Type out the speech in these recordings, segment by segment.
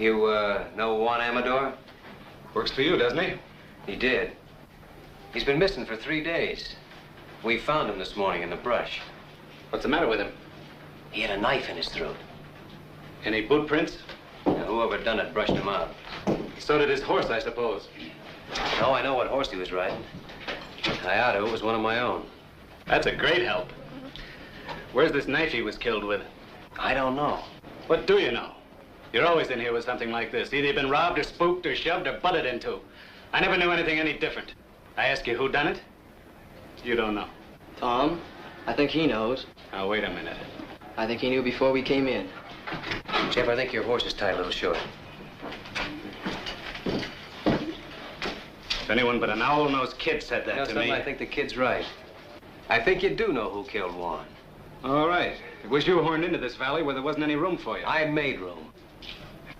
You, know Juan Amador? Works for you, doesn't he? He did. He's been missing for 3 days. We found him this morning in the brush. What's the matter with him? He had a knife in his throat. Any boot prints? Now, whoever done it brushed him out. So did his horse, I suppose. No, I know what horse he was riding. It was one of my own. That's a great help. Where's this knife he was killed with? I don't know. What do you know? You're always in here with something like this. Either you've been robbed or spooked or shoved or butted into. I never knew anything any different. I ask you who done it? You don't know. Tom, I think he knows. Now, wait a minute. I think he knew before we came in. Jeff, I think your horse is tied a little short. If anyone but an owl-nosed kid said that to me... I think the kid's right. I think you do know who killed Juan. All right. It was you horned into this valley where there wasn't any room for you. I made room.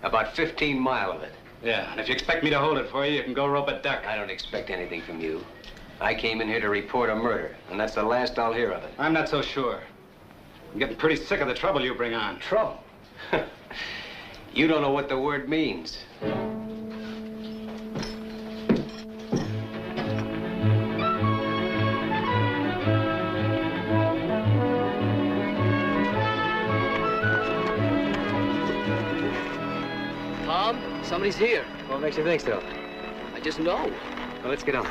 About 15 mile of it. Yeah, and if you expect me to hold it for you, you can go rope a duck. I don't expect anything from you. I came in here to report a murder, and that's the last I'll hear of it. I'm not so sure. I'm getting pretty sick of the trouble you bring on. Trouble? You don't know what the word means. Somebody's here. What makes you think so? I just know. Well, let's get on.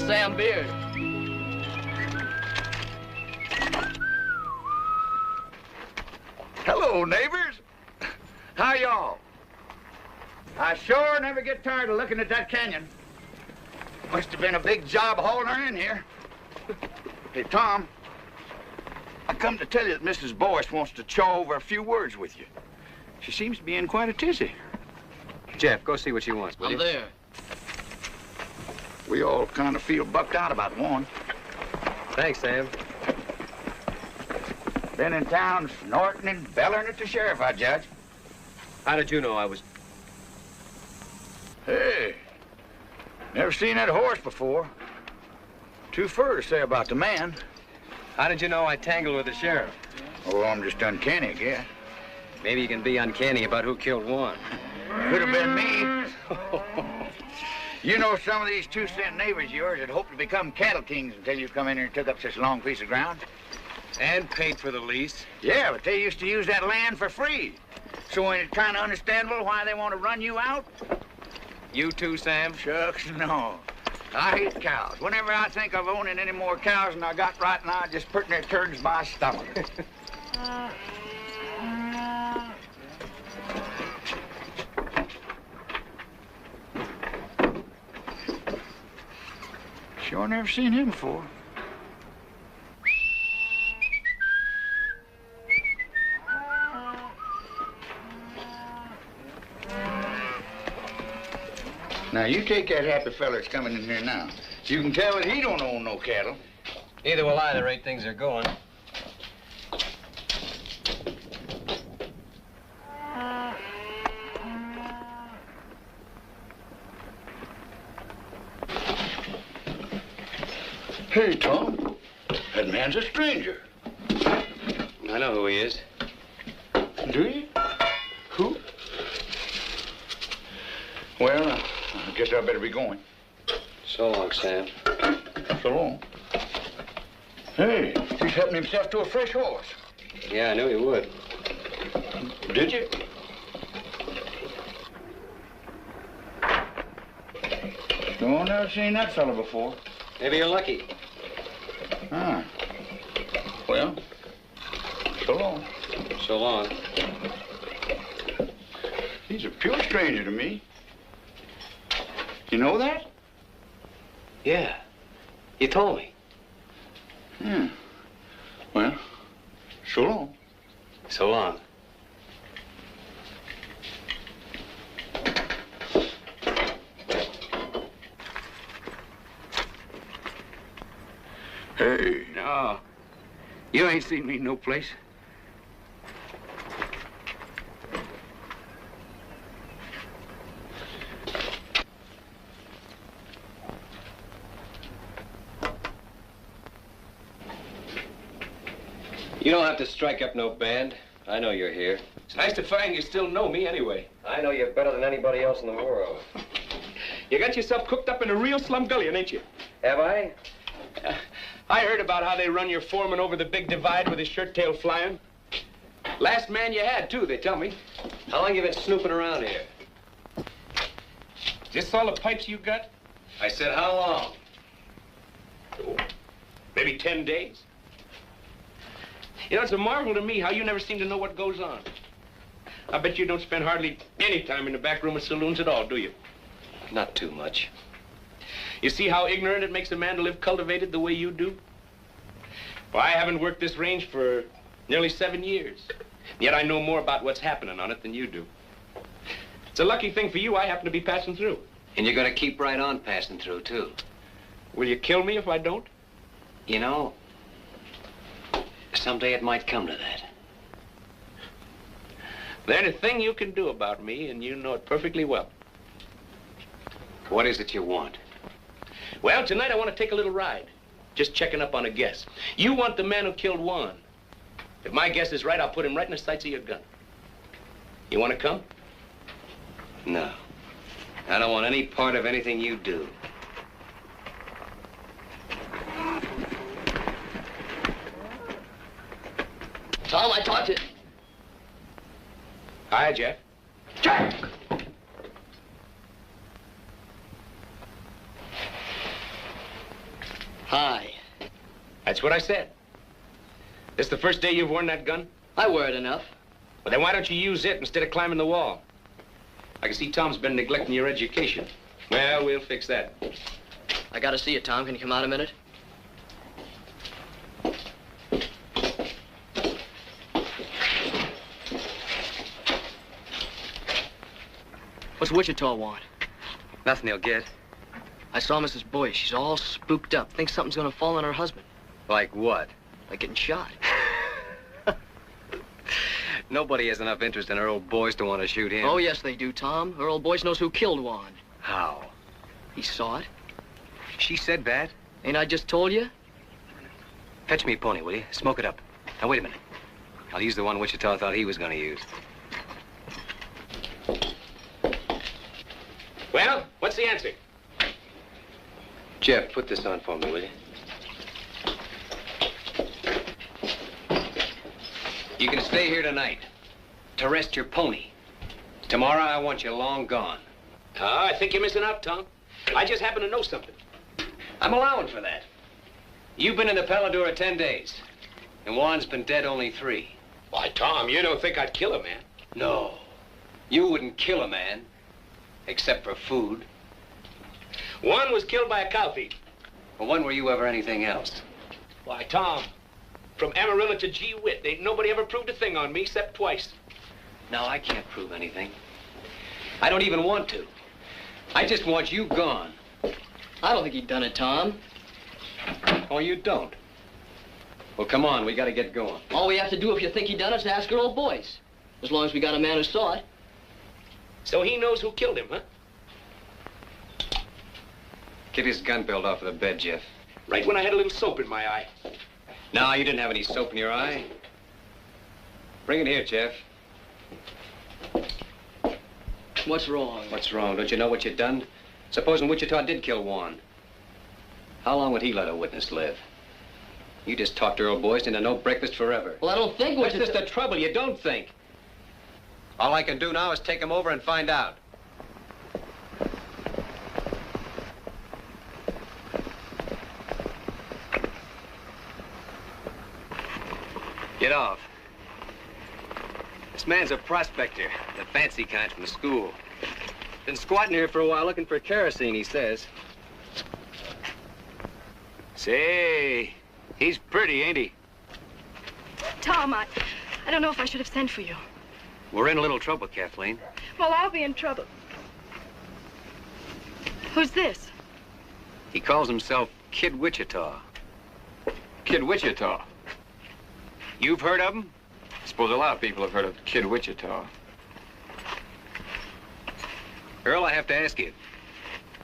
Sam Beard. Hello, neighbors. How y'all? I sure never get tired of looking at that canyon. Must have been a big job hauling her in here. Hey, Tom, I come to tell you that Mrs. Boyce wants to chaw over a few words with you. She seems to be in quite a tizzy. Jeff, go see what she wants, will you? I'm there. We all kind of feel bucked out about Juan. Thanks, Sam. Been in town snorting and bellering at the sheriff, I judge. How did you know I was... Hey, never seen that horse before. Too fur to say about the man. How did you know I tangled with the sheriff? Oh, I'm just uncanny, I guess. Maybe you can be uncanny about who killed Juan. Could have been me. You know some of these 2-cent neighbors of yours that hope to become cattle kings until you come in here and took up such a long piece of ground? And paid for the lease. Yeah, but they used to use that land for free. So ain't it kind of understandable why they want to run you out? You too, Sam? Shucks, no. I hate cows. Whenever I think of owning any more cows than I got right now, I just put their turds my stomach. Sure never seen him before. Now, you take that happy fella that's coming in here now. You can tell that he don't own no cattle. Neither will I, the rate things are going. Hey, Tom, that man's a stranger. I know who he is. Do you? Who? Well, I guess I better be going. So long, Sam. So long. Hey, he's helping himself to a fresh horse. Yeah, I knew he would. Did you? No, never seen that fella before. Maybe you're lucky. Ah. Well, so long. So long. He's a pure stranger to me. You know that? Yeah. You told me. Hmm. Well, so long. So long. Hey. No. You ain't seen me no place. You don't have to strike up no band. I know you're here. It's nice to find you still know me anyway. I know you better than anybody else in the world. You got yourself cooked up in a real slumgullion, ain't you? Have I? I heard about how they run your foreman over the big divide with his shirt tail flying. Last man you had, too, they tell me. How long you been snooping around here? Is this all the pipes you got? I said, how long? Oh, maybe 10 days. You know, it's a marvel to me how you never seem to know what goes on. I bet you don't spend hardly any time in the back room of saloons at all, do you? Not too much. You see how ignorant it makes a man to live cultivated the way you do? Well, I haven't worked this range for nearly 7 years. Yet I know more about what's happening on it than you do. It's a lucky thing for you I happen to be passing through. And you're gonna keep right on passing through, too. Will you kill me if I don't? You know, someday it might come to that. There's a thing you can do about me, and you know it perfectly well. What is it you want? Well, tonight I want to take a little ride. Just checking up on a guess. You want the man who killed Juan. If my guess is right, I'll put him right in the sights of your gun. You want to come? No. I don't want any part of anything you do. Tom, I talked to... Hi, Jeff. Jack! Hi. That's what I said. This the first day you've worn that gun? I wear it enough. Well, then why don't you use it instead of climbing the wall? I can see Tom's been neglecting your education. Well, we'll fix that. I gotta see you, Tom. Can you come out a minute? What's Wichita want? Nothing he'll get. I saw Mrs. Boyce. She's all spooked up. Thinks something's gonna fall on her husband. Like what? Like getting shot. Nobody has enough interest in her old boys to want to shoot him. Oh, yes, they do, Tom. Her old Boyce knows who killed Juan. How? He saw it. She said that? Ain't I just told you? Fetch me a pony, will you? Smoke it up. Now, wait a minute. I'll use the one Wichita thought he was going to use. Well, what's the answer? Jeff, put this on for me, will you? You can stay here tonight to rest your pony. Tomorrow, I want you long gone. Oh, I think you're missing out, Tom. I just happen to know something. I'm allowing for that. You've been in the Paladura 10 days, and Juan's been dead only 3. Why, Tom, you don't think I'd kill a man? No. You wouldn't kill a man, except for food. Juan was killed by a cow thief. Well, when were you ever anything else? Why, Tom, from Amarillo to Gee Whit, ain't nobody ever proved a thing on me except twice. No, I can't prove anything. I don't even want to. I just want you gone. I don't think he done it, Tom. Oh, you don't? Well, come on, we gotta get going. All we have to do if you think he done it is ask her old Boyce. As long as we got a man who saw it. So he knows who killed him, huh? Get his gun belt off of the bed, Jeff. Right when I had a little soap in my eye. No, you didn't have any soap in your eye. Bring it here, Jeff. What's wrong? What's wrong? Don't you know what you've done? Supposing Wichita did kill Juan. How long would he let a witness live? You just talked her old boys into no breakfast forever. Well, I don't think What's Wichita... just the trouble? You don't think. All I can do now is take him over and find out. Get off. This man's a prospector, the fancy kind from the school. Been squatting here for a while looking for kerosene, he says. Say, he's pretty, ain't he? Tom, I don't know if I should have sent for you. We're in a little trouble, Kathleen. Well, I'll be in trouble. Who's this? He calls himself Kid Wichita. Kid Wichita. You've heard of him? I suppose a lot of people have heard of Kid Wichita. Earl, I have to ask you.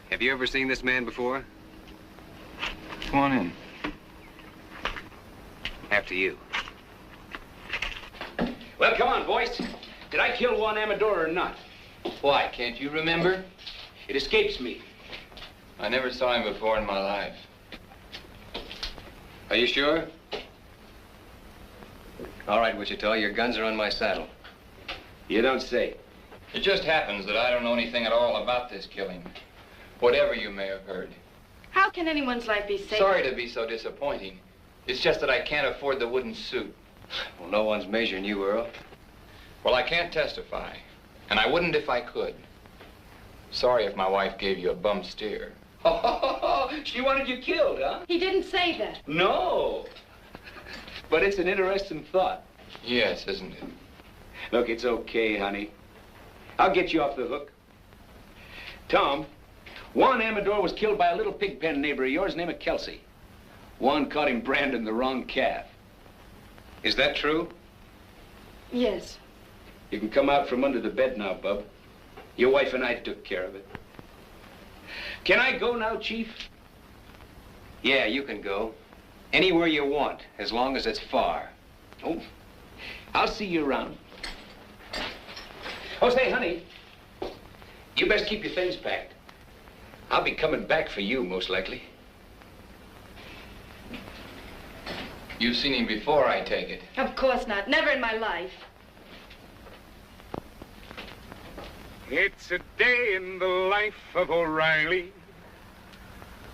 Have you ever seen this man before? Come on in. After you. Well, come on, boys. Did I kill Juan Amador or not? Why, can't you remember? It escapes me. I never saw him before in my life. Are you sure? All right, Wichita, your guns are on my saddle. You don't say. It just happens that I don't know anything at all about this killing. Whatever you may have heard. How can anyone's life be safe? Sorry to be so disappointing. It's just that I can't afford the wooden suit. Well, no one's measuring you, Earl. Well, I can't testify, and I wouldn't if I could. Sorry if my wife gave you a bum steer. She wanted you killed, huh? He didn't say that. No. But it's an interesting thought. Yes, isn't it? Look, it's okay, honey. I'll get you off the hook. Tom, Juan Amador was killed by a little pig pen neighbor of yours named Kelsey. Juan caught him branding the wrong calf. Is that true? Yes. You can come out from under the bed now, Bub. Your wife and I took care of it. Can I go now, Chief? Yeah, you can go. Anywhere you want, as long as it's far. Oh, I'll see you around. Oh, say, honey, you best keep your things packed. I'll be coming back for you, most likely. You've seen him before, I take it. Of course not. Never in my life. It's a day in the life of O'Reilly.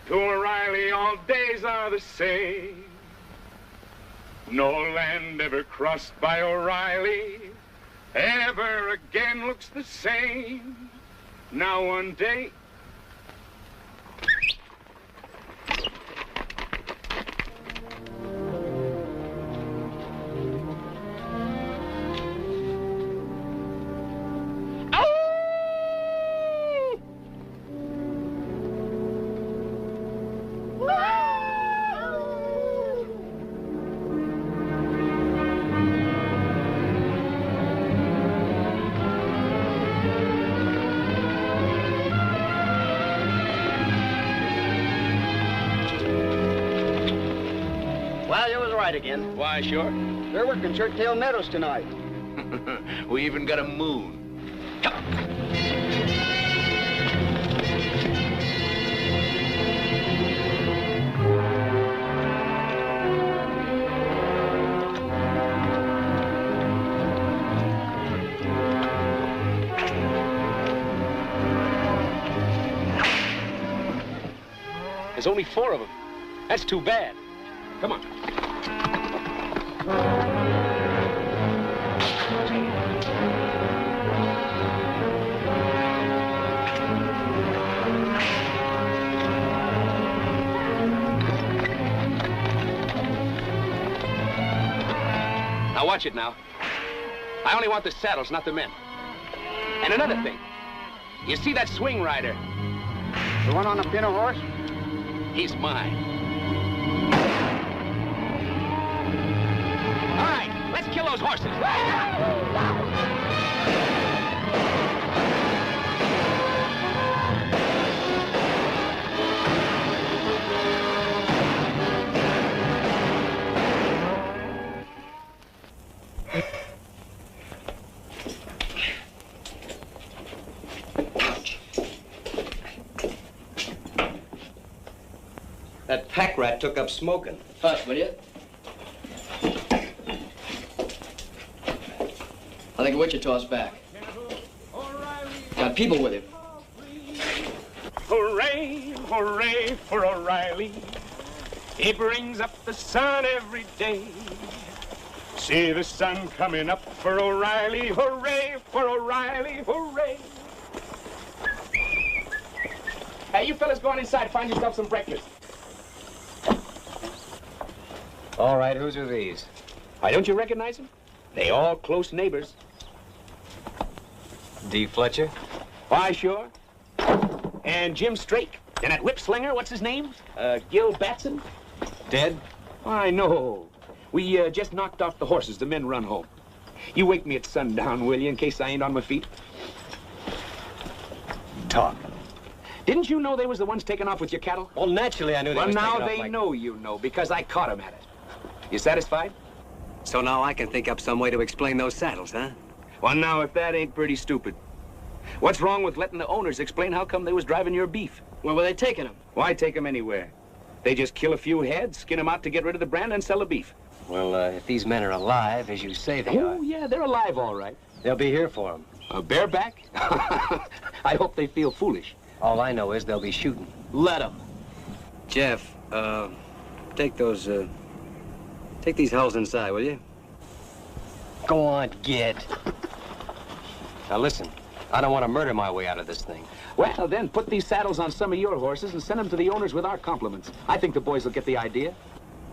To O'Reilly, all days are the same. No land ever crossed by O'Reilly ever again looks the same. Now one day... Again. Why, sure. They're working Shirttail Meadows tonight. We even got a moon. There's only 4 of them. That's too bad. Come on. Now watch it now. I only want the saddles, not the men. And another thing. You see that swing rider? The one on the pinto horse? He's mine. All right, let's kill those horses. That pack rat took up smoking. Hush, will you? I think Wichita's back. Got people with him. Hooray, hooray for O'Reilly. He brings up the sun every day. See the sun coming up for O'Reilly. Hooray for O'Reilly, hooray. Hey, you fellas go on inside, find yourself some breakfast. All right, whose are these? Why, don't you recognize them? They all close neighbors. D. Fletcher? Why, sure. And Jim Strake. And that whip slinger, what's his name? Gil Batson. Dead? I know. We just knocked off the horses. The men run home. You wake me at sundown, will you, in case I ain't on my feet? Talk. Didn't you know they was the ones taking off with your cattle? Well, naturally I knew they Well, was now taking off they my... know you know, because I caught them at it. You satisfied? So now I can think up some way to explain those saddles, huh? Well, now, if that ain't pretty stupid. What's wrong with letting the owners explain how come they was driving your beef? Where were they taking them? Why take them anywhere? They just kill a few heads, skin them out to get rid of the brand, and sell the beef. Well, if these men are alive, as you say they are, Oh, yeah, they're alive, all right. they'll be here for them. Bareback? I hope they feel foolish. All I know is they'll be shooting. Let them. Jeff, take those, take these hulls inside, will you? Go on, get. Now listen, I don't want to murder my way out of this thing. Well, then, put these saddles on some of your horses and send them to the owners with our compliments. I think the boys will get the idea.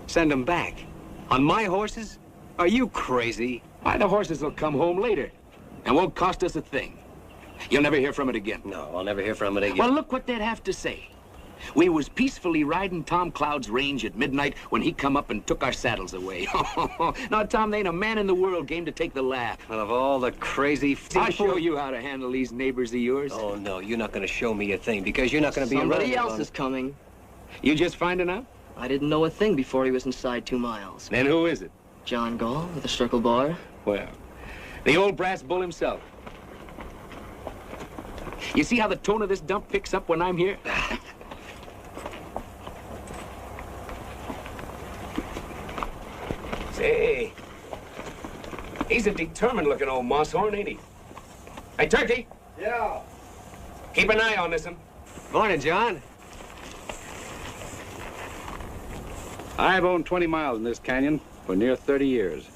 Send them back. On my horses? Are you crazy? Why, the horses will come home later and won't cost us a thing. You'll never hear from it again. No, I'll never hear from it again. Well, look what they'd have to say. We was peacefully riding Tom Cloud's range at midnight when he come up and took our saddles away. Now, Tom, there ain't a man in the world game to take the laugh. Well, of all the crazy... I'll show you how to handle these neighbors of yours. Oh, no, you're not going to show me a thing because you're not going to be Somebody around else long. is coming. You just finding out? I didn't know a thing before he was inside 2 miles. Then who is it? John Gall with a circle bar. Well, the old brass bull himself. You see how the tone of this dump picks up when I'm here? Say, he's a determined-looking old moss-horn, ain't he? Hey, Turkey. Yeah. Keep an eye on this one. Morning, John. I've owned 20 miles in this canyon for near 30 years.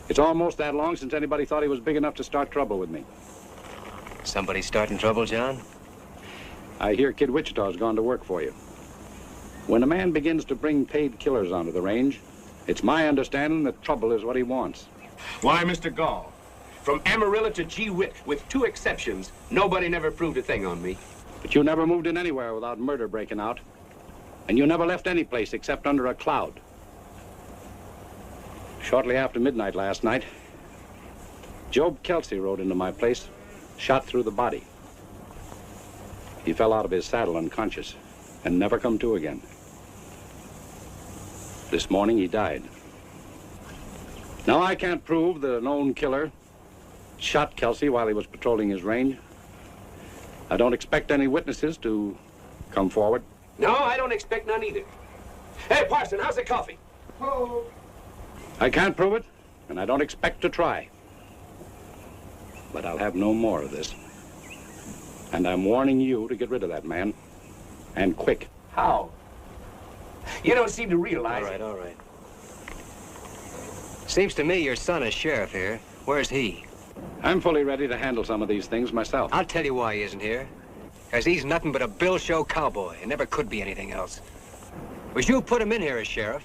It's almost that long since anybody thought he was big enough to start trouble with me. Somebody starting trouble, John? I hear Kid Wichita's gone to work for you. When a man begins to bring paid killers onto the range, it's my understanding that trouble is what he wants. Why, Mr. Gall, from Amarillo to Gee Whit, with 2 exceptions, nobody never proved a thing on me. But you never moved in anywhere without murder breaking out. And you never left any place except under a cloud. Shortly after midnight last night, Job Kelsey rode into my place, shot through the body. He fell out of his saddle unconscious and never come to again. This morning he died. Now I can't prove that a known killer shot Kelsey while he was patrolling his range. I don't expect any witnesses to come forward. No, I don't expect none either. Hey, Parson, how's the coffee? Oh. I can't prove it, and I don't expect to try. But I'll have no more of this. And I'm warning you to get rid of that man. And quick. How? You don't seem to realize it. All right. Seems to me your son is sheriff here. Where's he? I'm fully ready to handle some of these things myself. I'll tell you why he isn't here. Because he's nothing but a bill show cowboy and never could be anything else. Was you put him in here as sheriff?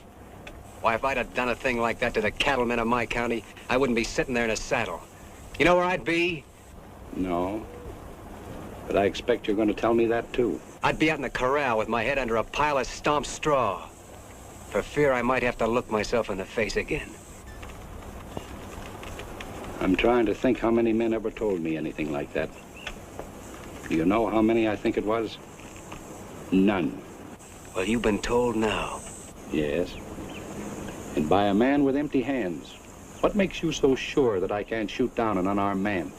Why, if I'd have done a thing like that to the cattlemen of my county, I wouldn't be sitting there in a saddle. You know where I'd be? No. But I expect you're going to tell me that, too. I'd be out in the corral with my head under a pile of stomped straw. For fear I might have to look myself in the face again. I'm trying to think how many men ever told me anything like that. Do you know how many I think it was? None. Well, you've been told now. Yes. And by a man with empty hands. What makes you so sure that I can't shoot down an unarmed man?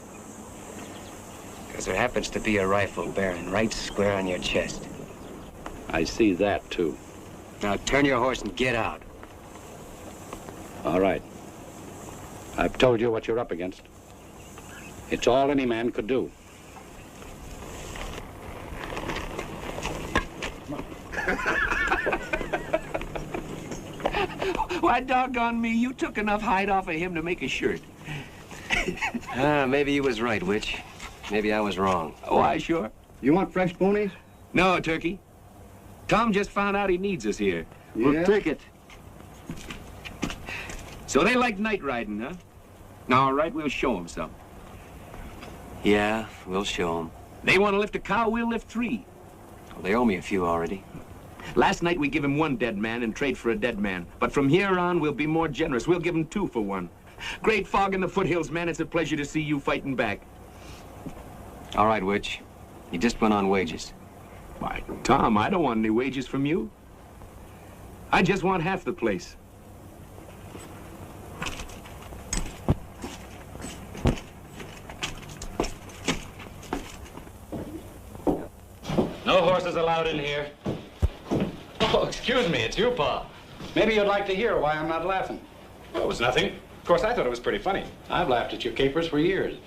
Because there happens to be a rifle bearing right square on your chest. I see that, too. Now turn your horse and get out. All right. I've told you what you're up against. It's all any man could do. Why, doggone me, you took enough hide off of him to make a shirt. Maybe you was right, Witch. Maybe I was wrong. Why, sure. You want fresh ponies? No, Turkey. Tom just found out he needs us here. Yeah? We'll take it. So they like night riding, huh? Now, all right, we'll show them some. Yeah, we'll show them. They want to lift a cow, we'll lift 3. Well, they owe me a few already. Last night we give him 1 dead man in trade for a dead man. But from here on, we'll be more generous. We'll give him 2 for 1. Great fog in the foothills, man. It's a pleasure to see you fighting back. All right, Witch. You just went on wages. Why, Tom, I don't want any wages from you. I just want half the place. No horses allowed in here. Oh, excuse me, it's you, Pa. Maybe you'd like to hear why I'm not laughing. Well, it was nothing. Of course, I thought it was pretty funny. I've laughed at your capers for years,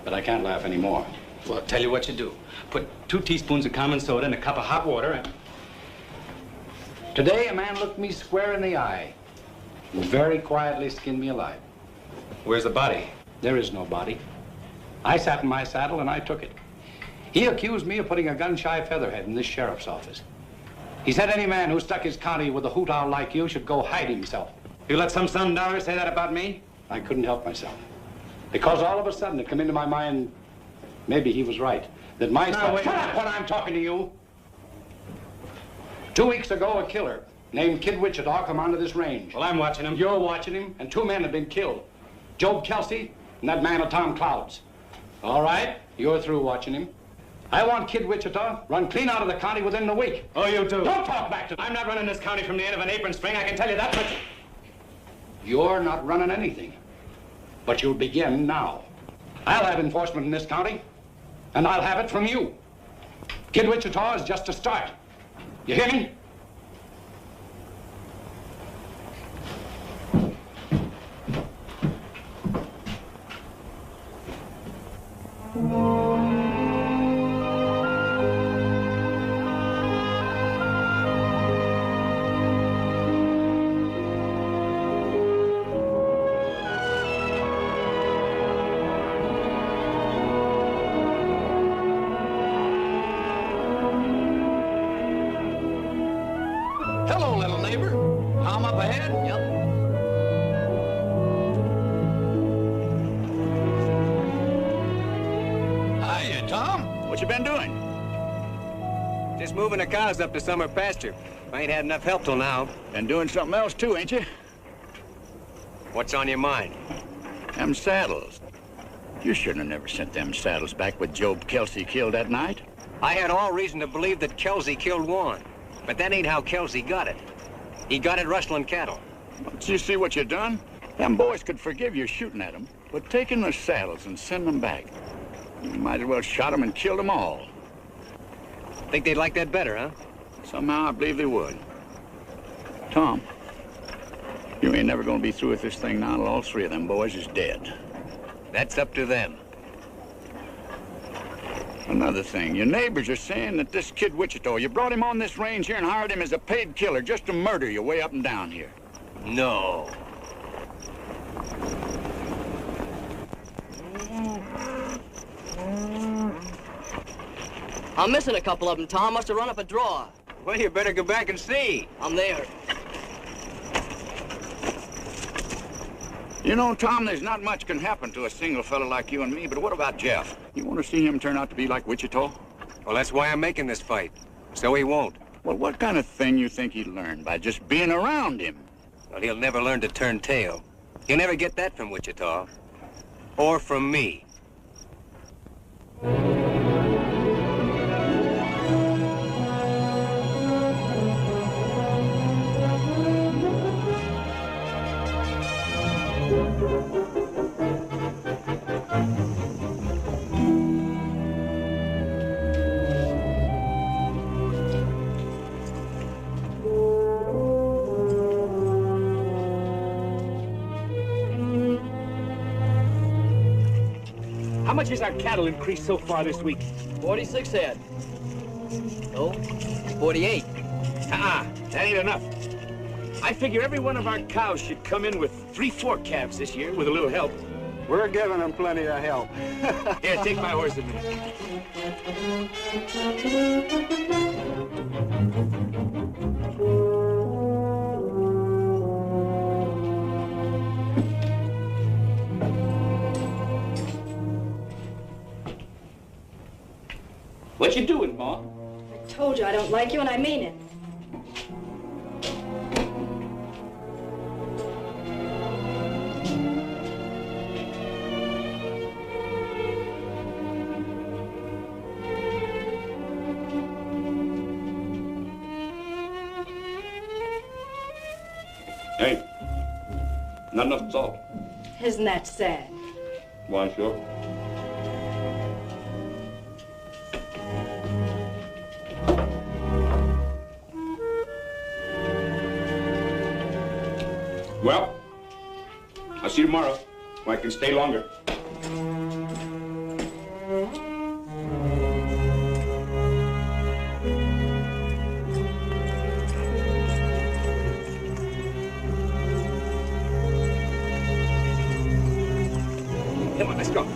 but I can't laugh anymore. Well, I'll tell you what you do. Put 2 teaspoons of common soda in a cup of hot water and... Today, a man looked me square in the eye and very quietly skinned me alive. Where's the body? There is no body. I sat in my saddle and I took it. He accused me of putting a gun-shy featherhead in this sheriff's office. He said any man who stuck his county with a hoot owl like you should go hide himself. You let some sundowner say that about me? I couldn't help myself. Because all of a sudden it came into my mind, maybe he was right, that my stuff... Shut up when I'm talking to you! 2 weeks ago, a killer named Kid Wichita come onto this range. Well, I'm watching him. You're watching him, and 2 men have been killed. Job Kelsey and that man of Tom Cloud's. All right, you're through watching him. I want Kid Wichita run clean out of the county within the week. Oh, you do? Don't talk back to me. I'm not running this county from the end of an apron string, I can tell you that much. You're not running anything, but you'll begin now. I'll have enforcement in this county, and I'll have it from you. Kid Wichita is just a start. You hear me? Hello, little neighbor. Tom up ahead? Yep. Hiya, Tom. What you been doing? Just moving the cows up to summer pasture. I ain't had enough help till now. Been doing something else too, ain't you? What's on your mind? Them saddles. You shouldn't have never sent them saddles back with Job Kelsey killed that night. I had all reason to believe that Kelsey killed Warren. But that ain't how Kelsey got it. He got it rustling cattle. Don't you see what you done? Them boys could forgive you shooting at them, but taking the saddles and sending them back. You might as well shot them and killed them all. Think they'd like that better, huh? Somehow I believe they would. Tom, you ain't never gonna be through with this thing now till all 3 of them boys is dead. That's up to them. Another thing, your neighbors are saying that this Kid Wichita, you brought him on this range here and hired him as a paid killer just to murder you way up and down here. No. I'm missing a couple of them, Tom. Must have run up a draw. Well, you better go back and see. I'm there. You know, Tom, there's not much can happen to a single fella like you and me, but what about Jeff? You want to see him turn out to be like Wichita? Well, that's why I'm making this fight. So he won't. Well, what kind of thing you think he'd learn by just being around him? Well, he'll never learn to turn tail. He'll never get that from Wichita. Or from me. How much has our cattle increased so far this week? 46 head. No, 48. That ain't enough. I figure every one of our cows should come in with 3-4 calves this year with a little help. We're giving them plenty of help. Here, take my horse a minute. What you doing, Ma? I told you I don't like you, and I mean it. Hey, not enough salt. Isn't that sad? Why, sure. Well, I'll see you tomorrow. Or I can stay longer. Come on, let's go.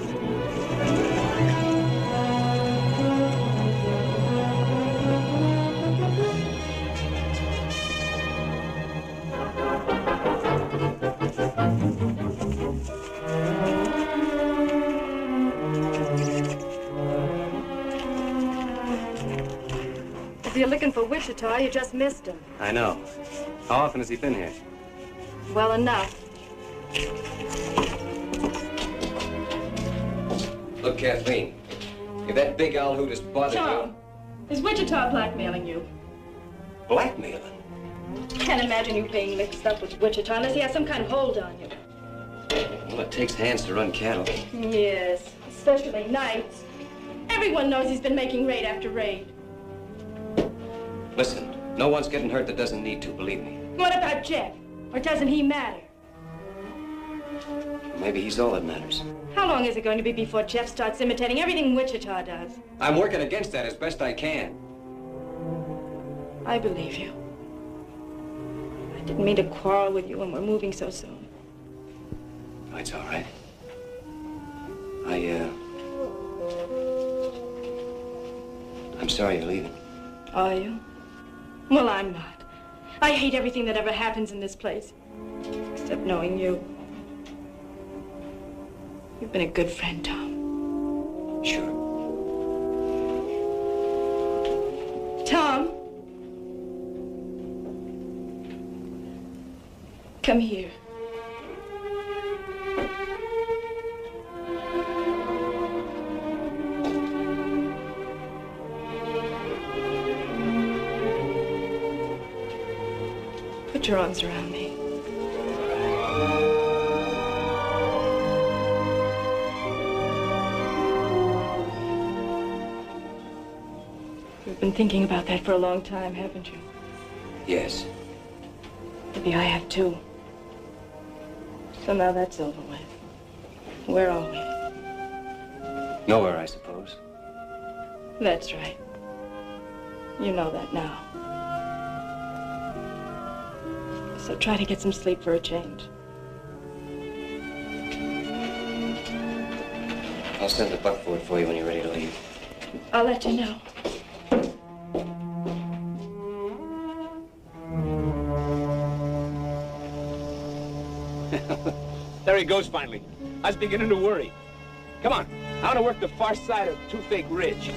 If you're looking for Wichita, you just missed him. I know. How often has he been here? Well enough. Look, Kathleen, if that big owl hoot has bothered Tom, is Wichita blackmailing you? you... Blackmailing? Can't imagine you being mixed up with Wichita unless he has some kind of hold on you. Well, it takes hands to run cattle. Yes, especially nights. Everyone knows he's been making raid after raid. Listen, no one's getting hurt that doesn't need to, believe me. What about Jeff? Or doesn't he matter? Maybe he's all that matters. How long is it going to be before Jeff starts imitating everything Wichita does? I'm working against that as best I can. I believe you. I didn't mean to quarrel with you when we're moving so soon. Oh, it's all right. I'm sorry you're leaving. Are you? Well, I'm not. I hate everything that ever happens in this place. Except knowing you. You've been a good friend, Tom. Sure. Tom? Come here. Put your arms around me. You've been thinking about that for a long time, haven't you? Yes. Maybe I have too. So now that's over with. Where are we? Nowhere, I suppose. That's right. You know that now. So try to get some sleep for a change. I'll send the buckboard for you when you're ready to leave. I'll let you know. There he goes finally. I was beginning to worry. Come on, I want to work the far side of Toothache Ridge.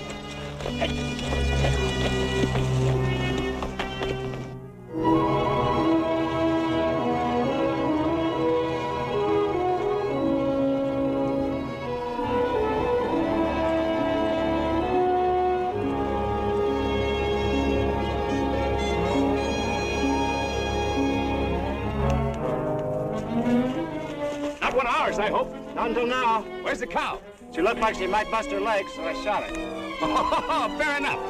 Not one of ours, I hope. Not until now. Where's the cow? She looked like she might bust her legs, so I shot her. Oh, fair enough.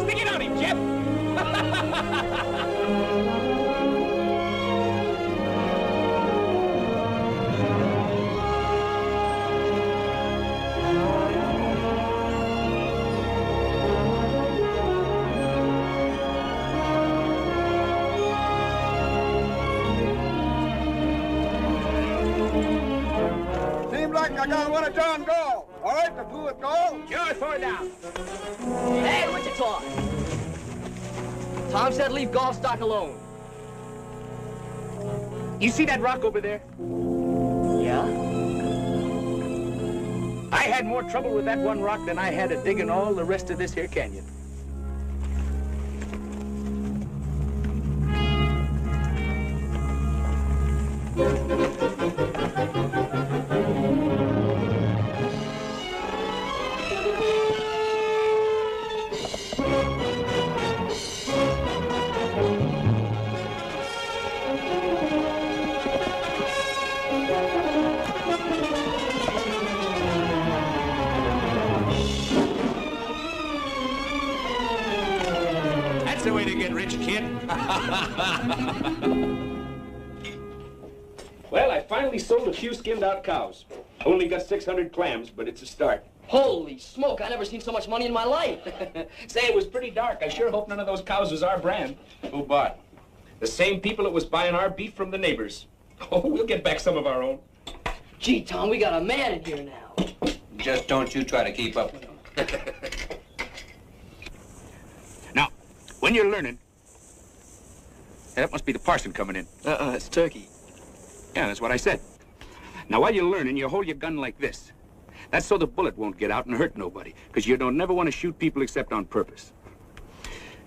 Stick it on him, Jeff. Seems like I got one of John Gall. All right, the blue with Gall. Sure, throw it down. Hey, Wichita! Tom said leave golf stock alone. You see that rock over there? Yeah? I had more trouble with that one rock than I had at digging all the rest of this here canyon. it. Well, I finally sold a few skinned-out cows. Only got 600 clams, but it's a start. Holy smoke, I never seen so much money in my life. Say, it was pretty dark. I sure hope none of those cows was our brand. Who bought? The same people that was buying our beef from the neighbors. Oh, we'll get back some of our own. Gee, Tom, we got a man in here now. Just don't you try to keep up with him. Now, when you're learning, that must be the parson coming in. It's Turkey. Yeah, that's what I said. Now, while you're learning, you hold your gun like this. That's so the bullet won't get out and hurt nobody, because you don't never want to shoot people except on purpose.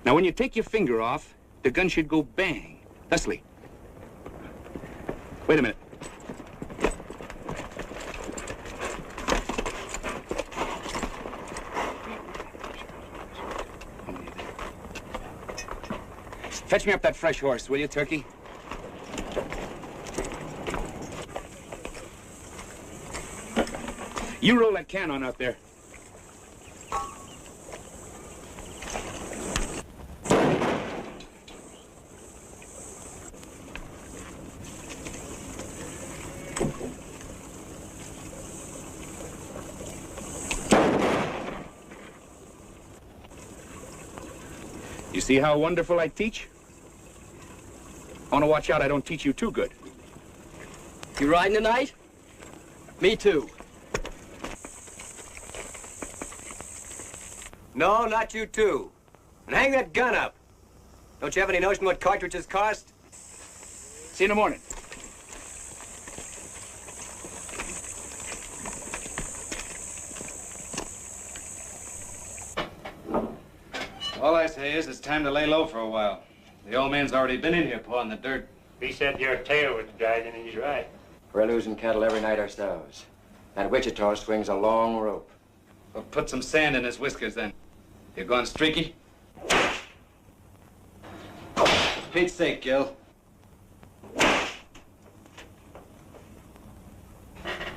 Now, when you take your finger off, the gun should go bang, thusly. Wait a minute. Fetch me up that fresh horse, will you, Turkey? You roll that can on out there. You see how wonderful I teach? I want to watch out I don't teach you too good. You riding tonight? Me too. No, not you too. And hang that gun up. Don't you have any notion what cartridges cost? See you in the morning. All I say is it's time to lay low for a while. The old man's already been in here pawing the dirt. He said your tail was dragging, and he's right. We're losing cattle every night ourselves. That Wichita swings a long rope. Well, put some sand in his whiskers, then. You going streaky? For Pete's sake, Gil.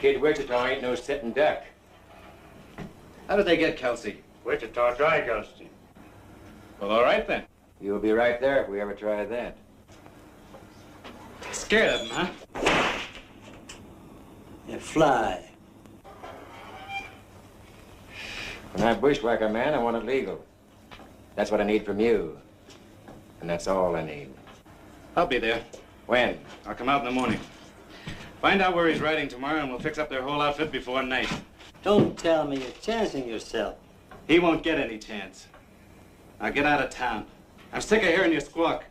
Kid Wichita ain't no sitting duck. How did they get Kelsey? Wichita dry ghosting. Well, all right, then. You'll be right there if we ever try that. Scared of him, huh? You fly. When I bushwhack a man, I want it legal. That's what I need from you. And that's all I need. I'll be there. When? I'll come out in the morning. Find out where he's riding tomorrow, and we'll fix up their whole outfit before night. Don't tell me you're chancing yourself. He won't get any chance. Now get out of town. I'm sick of hearing you squawk.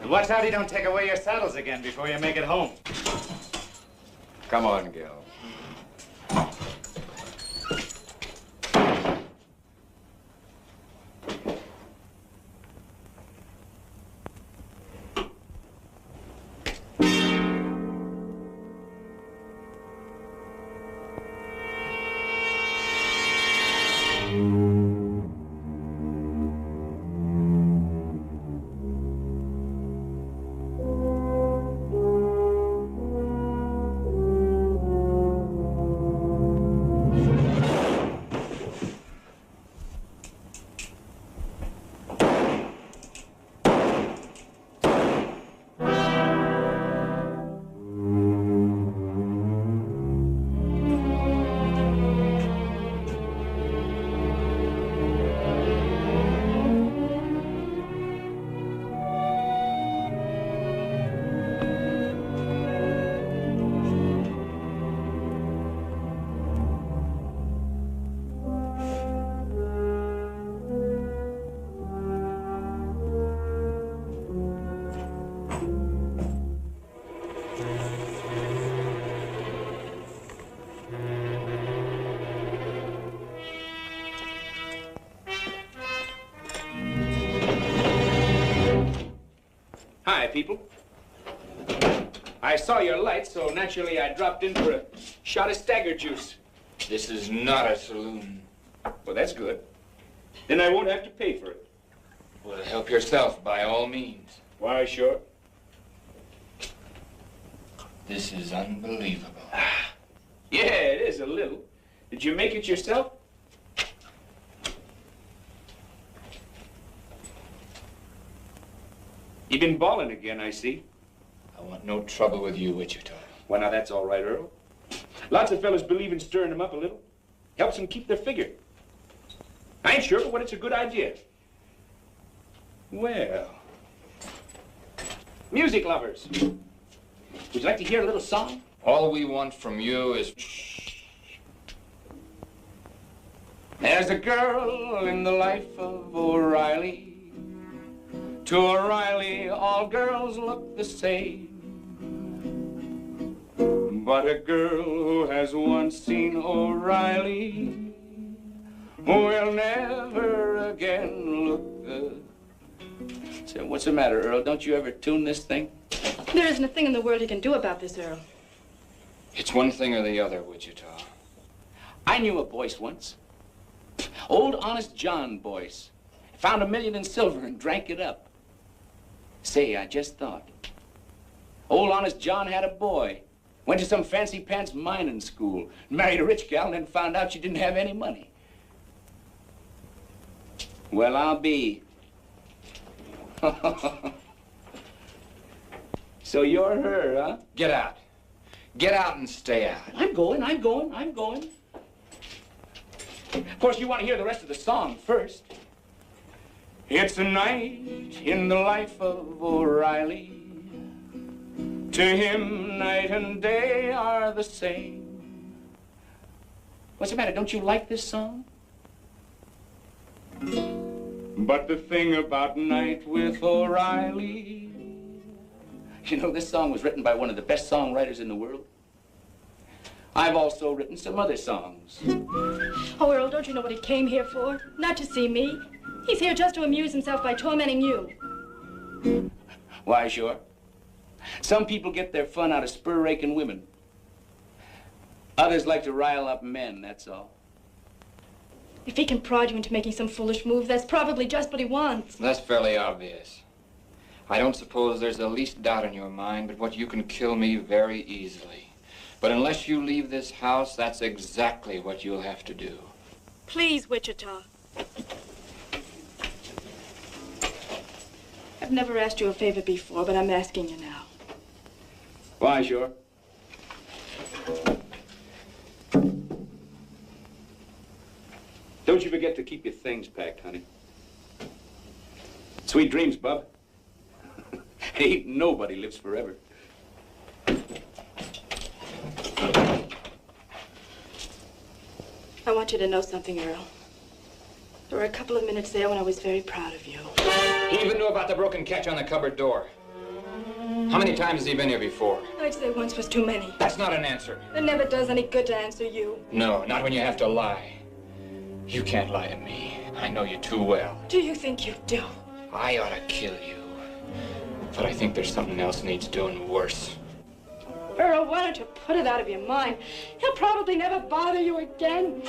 And watch out he don't take away your saddles again before you make it home. Come on, Gil. Hi, people. I saw your light, so naturally I dropped in for a shot of stagger juice. This is not a saloon. Well, that's good. Then I won't have to pay for it. Well, help yourself by all means. Why, sure. This is unbelievable. Yeah, it is a little. Did you make it yourself? You've been balling again, I see. I want no trouble with you, Wichita. Well, now, that's all right, Earl. Lots of fellas believe in stirring them up a little. Helps them keep their figure. I ain't sure, but when it's a good idea. Well, music lovers. Would you like to hear a little song? All we want from you is... There's a girl in the life of O'Reilly. To O'Reilly, all girls look the same. But a girl who has once seen O'Reilly will never again look good. So what's the matter, Earl? Don't you ever tune this thing? There isn't a thing in the world he can do about this, Earl. It's one thing or the other, Wichita. I knew a Boyce once. Old Honest John Boyce. Found $1 million in silver and drank it up. Say, I just thought. Old Honest John had a boy. Went to some fancy pants mining school. Married a rich gal and then found out she didn't have any money. Well, I'll be. So you're her, huh? Get out. Get out and stay out. I'm going. Of course, you want to hear the rest of the song first. It's a night in the life of O'Reilly. To him, night and day are the same. What's the matter? Don't you like this song? But the thing about Night with O'Reilly, you know, this song was written by one of the best songwriters in the world. I've also written some other songs. Oh, Earl, don't you know what he came here for? Not to see me. He's here just to amuse himself by tormenting you. Why, sure. Some people get their fun out of spur-raking women. Others like to rile up men, that's all. If he can prod you into making some foolish move, that's probably just what he wants. That's fairly obvious. I don't suppose there's the least doubt in your mind but what you can kill me very easily. But unless you leave this house, that's exactly what you'll have to do. Please, Wichita. I've never asked you a favor before, but I'm asking you now. Why, sure. Don't you forget to keep your things packed, honey. Sweet dreams, bub. Ain't nobody lives forever. I want you to know something, Earl. There were a couple of minutes there when I was very proud of you. He even knew about the broken catch on the cupboard door. How many times has he been here before? I'd say once was too many. That's not an answer. It never does any good to answer you. No, not when you have to lie. You can't lie to me. I know you too well. Do you think you do? I ought to kill you. But I think there's something else needs doing worse. Earl, why don't you put it out of your mind? He'll probably never bother you again.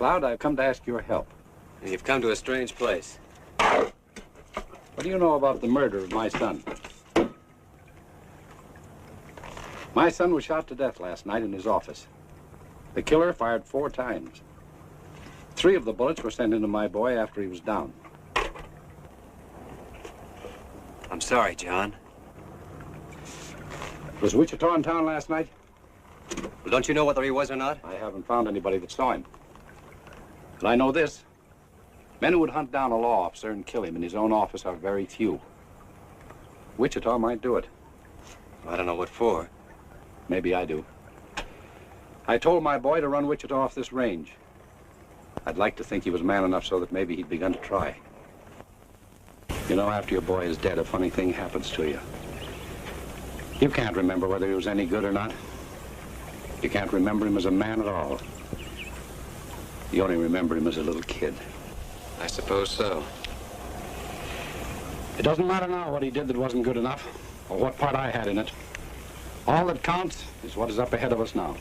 Cloud, I've come to ask your help. You've come to a strange place. What do you know about the murder of my son? My son was shot to death last night in his office. The killer fired 4 times. 3 of the bullets were sent into my boy after he was down. I'm sorry, John. Was Wichita in town last night? Well, don't you know whether he was or not? I haven't found anybody that saw him. But I know this. Men who would hunt down a law officer and kill him in his own office are very few. Wichita might do it. I don't know what for. Maybe I do. I told my boy to run Wichita off this range. I'd like to think he was man enough so that maybe he'd begun to try. You know, after your boy is dead, a funny thing happens to you. You can't remember whether he was any good or not. You can't remember him as a man at all. You only remember him as a little kid. I suppose so. It doesn't matter now what he did that wasn't good enough, or what part I had in it. All that counts is what is up ahead of us now.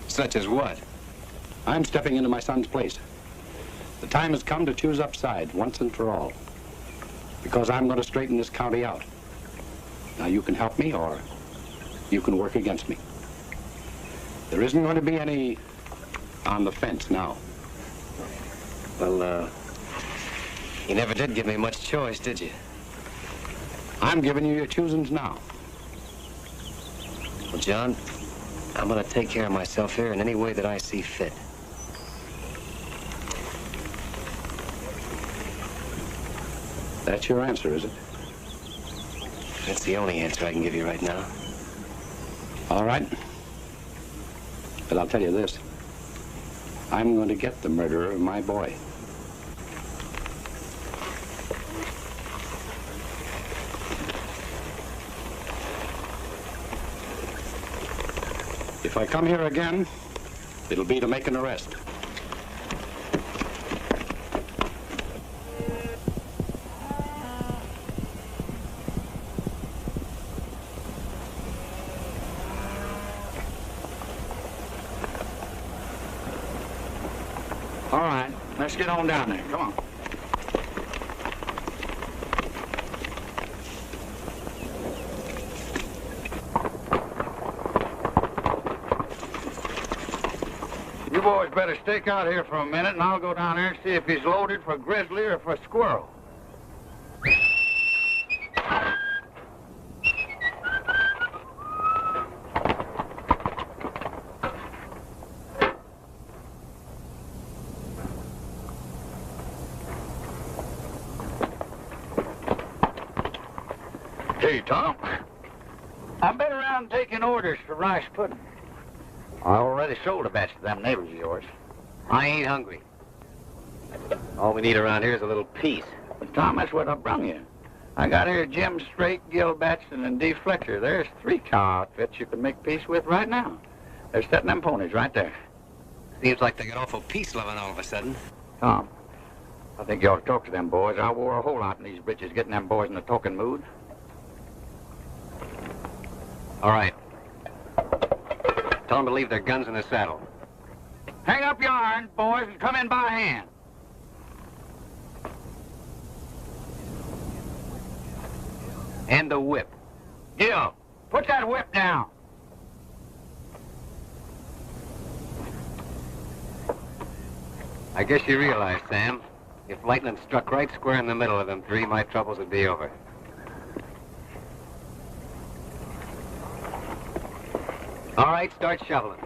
Such as what? I'm stepping into my son's place. The time has come to choose upside once and for all. Because I'm going to straighten this county out. Now you can help me or you can work against me. There isn't going to be any on the fence now. Well, you never did give me much choice, did you? I'm giving you your choosings now. Well, John, I'm going to take care of myself here in any way that I see fit. That's your answer, is it? That's the only answer I can give you right now. All right. But I'll tell you this. I'm going to get the murderer of my boy. If I come here again, it'll be to make an arrest. All right, let's get on down there. Come on. You boys better stick out here for a minute, and I'll go down there and see if he's loaded for grizzly or for squirrel. Hey, Tom. I've been around taking orders for rice pudding. I already sold a batch to them neighbors of yours. I ain't hungry. All we need around here is a little peace. But, Tom, that's what I brung you. I got here Jim Straight, Gil Batson, and Dee Fletcher. There's 3 cow outfits you can make peace with right now. They're setting them ponies right there. Seems like they got awful peace-loving all of a sudden. Tom, I think you ought to talk to them boys. I wore a whole lot in these britches getting them boys in a talking mood. All right. Tell them to leave their guns in the saddle. Hang up your irons, boys, and come in by hand. And the whip. Gil, put that whip down. I guess you realize, Sam, if lightning struck right square in the middle of them 3, my troubles would be over. All right, start shoveling.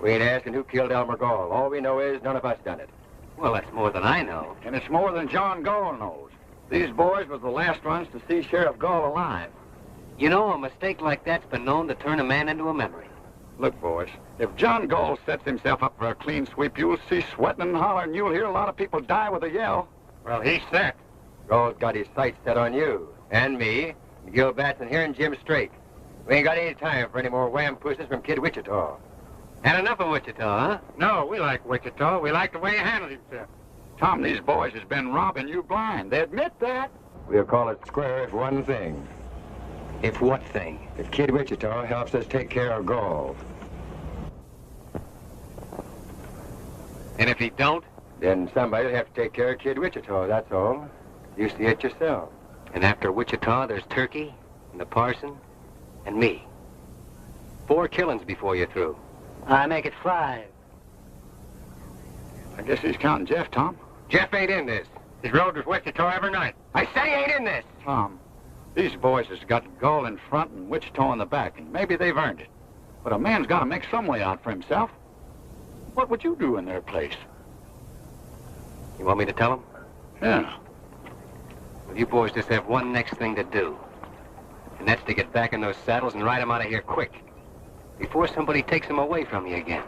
We ain't asking who killed Elmer Gall. All we know is none of us done it. Well, that's more than I know. And it's more than John Gall knows. These boys were the last ones to see Sheriff Gall alive. You know, a mistake like that's been known to turn a man into a memory. Look, boys, if John Gall sets himself up for a clean sweep, you'll see sweating and hollering. You'll hear a lot of people die with a yell. Well, he's set. Gall's got his sights set on you, and me, and Gil Batson here, and Jim Straight. We ain't got any time for any more wham pusses from Kid Wichita. Had enough of Wichita, huh? No, we like Wichita. We like the way he handled himself. Tom, these boys has been robbing you blind. They admit that. We'll call it square if one thing. If what thing? If Kid Wichita helps us take care of Gall. And if he don't? Then somebody'll have to take care of Kid Wichita, that's all. You see it yourself. And after Wichita, there's Turkey, and the parson, and me. 4 killings before you're through. I make it 5. I guess he's counting Jeff, Tom. Jeff ain't in this. He's rode with Wichita every night. I said he ain't in this. Tom, these boys has got Gull in front and Wichita in the back, and maybe they've earned it. But a man's got to make some way out for himself. What would you do in their place? You want me to tell him? Yeah. Well, you boys just have one next thing to do. And that's to get back in those saddles and ride them out of here quick. Before somebody takes them away from you again.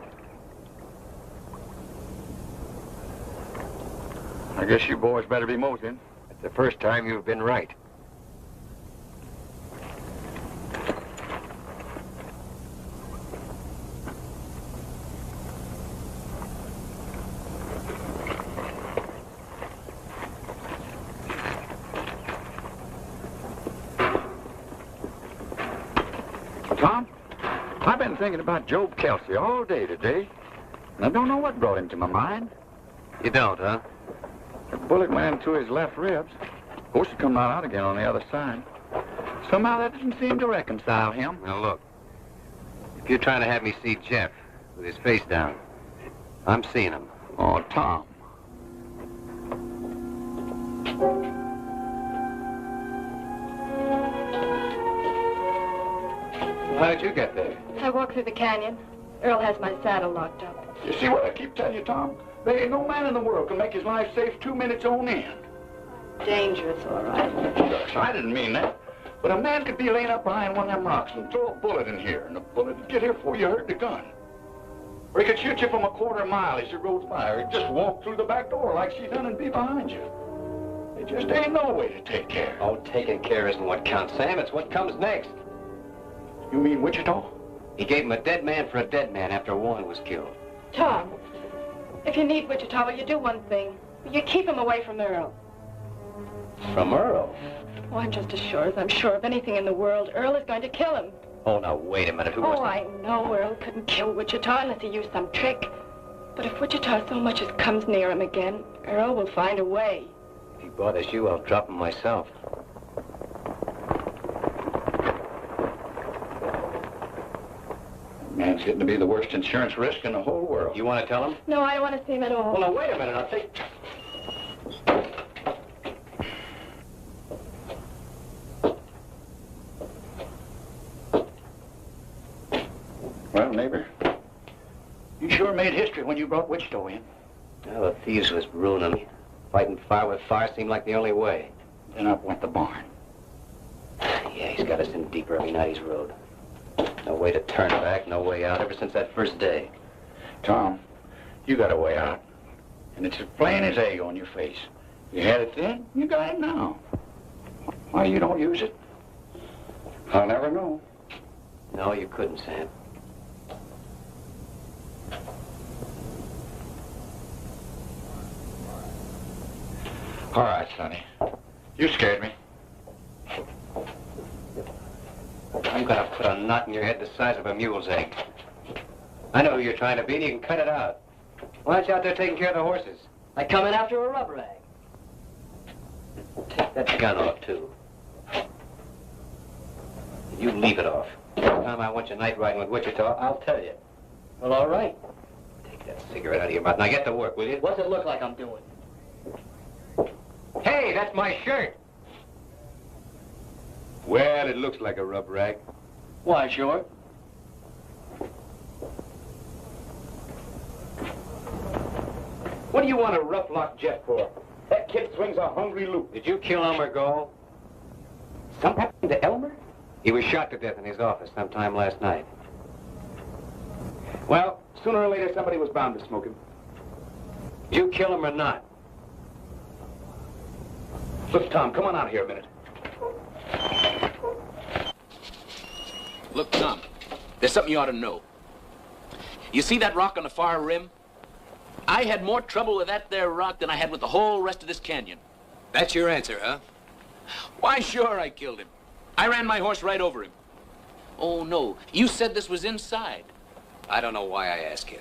I guess you boys better be moving. It's the first time you've been right. Tom, I've been thinking about Job Kelsey all day today, and I don't know what brought him to my mind. You don't, huh? The bullet went into his left ribs. Of course, it come right out again on the other side. Somehow that didn't seem to reconcile him. Now, look. If you're trying to have me see Jeff with his face down, I'm seeing him. Oh, Tom. How'd you get there? I walked through the canyon. Earl has my saddle locked up. You see what I keep telling you, Tom? There ain't no man in the world can make his life safe 2 minutes on end. Dangerous, all right. Gosh, I didn't mean that. But a man could be laying up behind one of them rocks and throw a bullet in here, and the bullet would get here before you heard the gun. Or he could shoot you from a quarter mile as you rode by, or he'd just walk through the back door like she done and be behind you. There just ain't no way to take care. Oh, taking care isn't what counts, Sam. It's what comes next. You mean Wichita? He gave him a dead man for a dead man after Warren was killed. Tom, if you need Wichita, will you do one thing? You keep him away from Earl. From Earl? Oh, I'm just as sure as I'm sure of anything in the world. Earl is going to kill him. Oh, now, wait a minute. Who was Oh, I know Earl couldn't kill Wichita unless he used some trick. But if Wichita so much as comes near him again, Earl will find a way. If he bothers you, I'll drop him myself. Man's getting to be the worst insurance risk in the whole world. You want to tell him? No, I don't want to see him at all. Well, now, wait a minute. I'll take... Well, neighbor, you sure made history when you brought Wichita in. Well, the thieves was ruining me. Fighting fire with fire seemed like the only way. Then up went the barn. Yeah, he's got us in deeper every night he's rode. No way to turn back, no way out, ever since that first day. Tom, you got a way out. And it's as plain as egg on your face. You had it then, you got it now. Why you don't use it? I'll never know. No, you couldn't, Sam. All right, Sonny. You scared me. I'm gonna put a knot in your head the size of a mule's egg. I know who you're trying to be, and you can cut it out. Why aren't you out there taking care of the horses? I come in after a rubber rag. Take that gun off, too. You leave it off. Next time I want you night riding with Wichita, I'll tell you. Well, all right. Take that cigarette out of your mouth. Now get to work, will you? What's it look like I'm doing? Hey, that's my shirt. Well, it looks like a rub rag. Why, sure. What do you want to rough lock Jeff for? That kid swings a hungry loop. Did you kill Elmer Gold? Something happened to Elmer? He was shot to death in his office sometime last night. Well, sooner or later, somebody was bound to smoke him. Did you kill him or not? Look, Tom, come on out here a minute. Look, Tom, there's something you ought to know. You see that rock on the far rim? I had more trouble with that there rock than I had with the whole rest of this canyon. That's your answer, huh? Why, sure, I killed him. I ran my horse right over him. Oh, no, you said this was inside. I don't know why I ask you.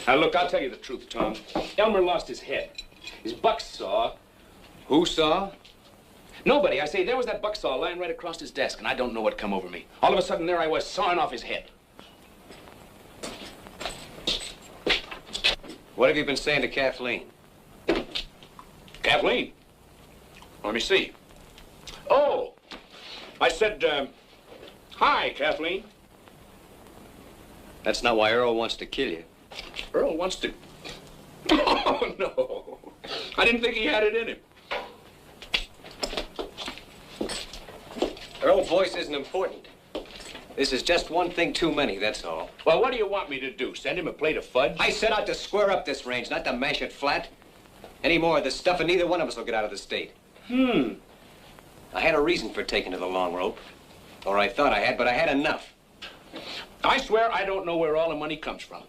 Now, look, I'll tell you the truth, Tom. Elmer lost his head. his buck saw. Who saw? Nobody. I say, there was that buck saw lying right across his desk, and I don't know what come over me. All of a sudden, there I was, sawing off his head. What have you been saying to Kathleen? Kathleen? Let me see. Oh, I said, hi, Kathleen. That's not why Earl wants to kill you. Earl wants to... Oh, no. I didn't think he had it in him. Earl's voice isn't important. This is just one thing too many, that's all. Well, what do you want me to do? Send him a plate of fudge? I set out to square up this range, not to mash it flat. Any more of this stuff, and neither one of us will get out of the state. I had a reason for taking to the long rope. Or I thought I had, but I had enough. I swear I don't know where all the money comes from.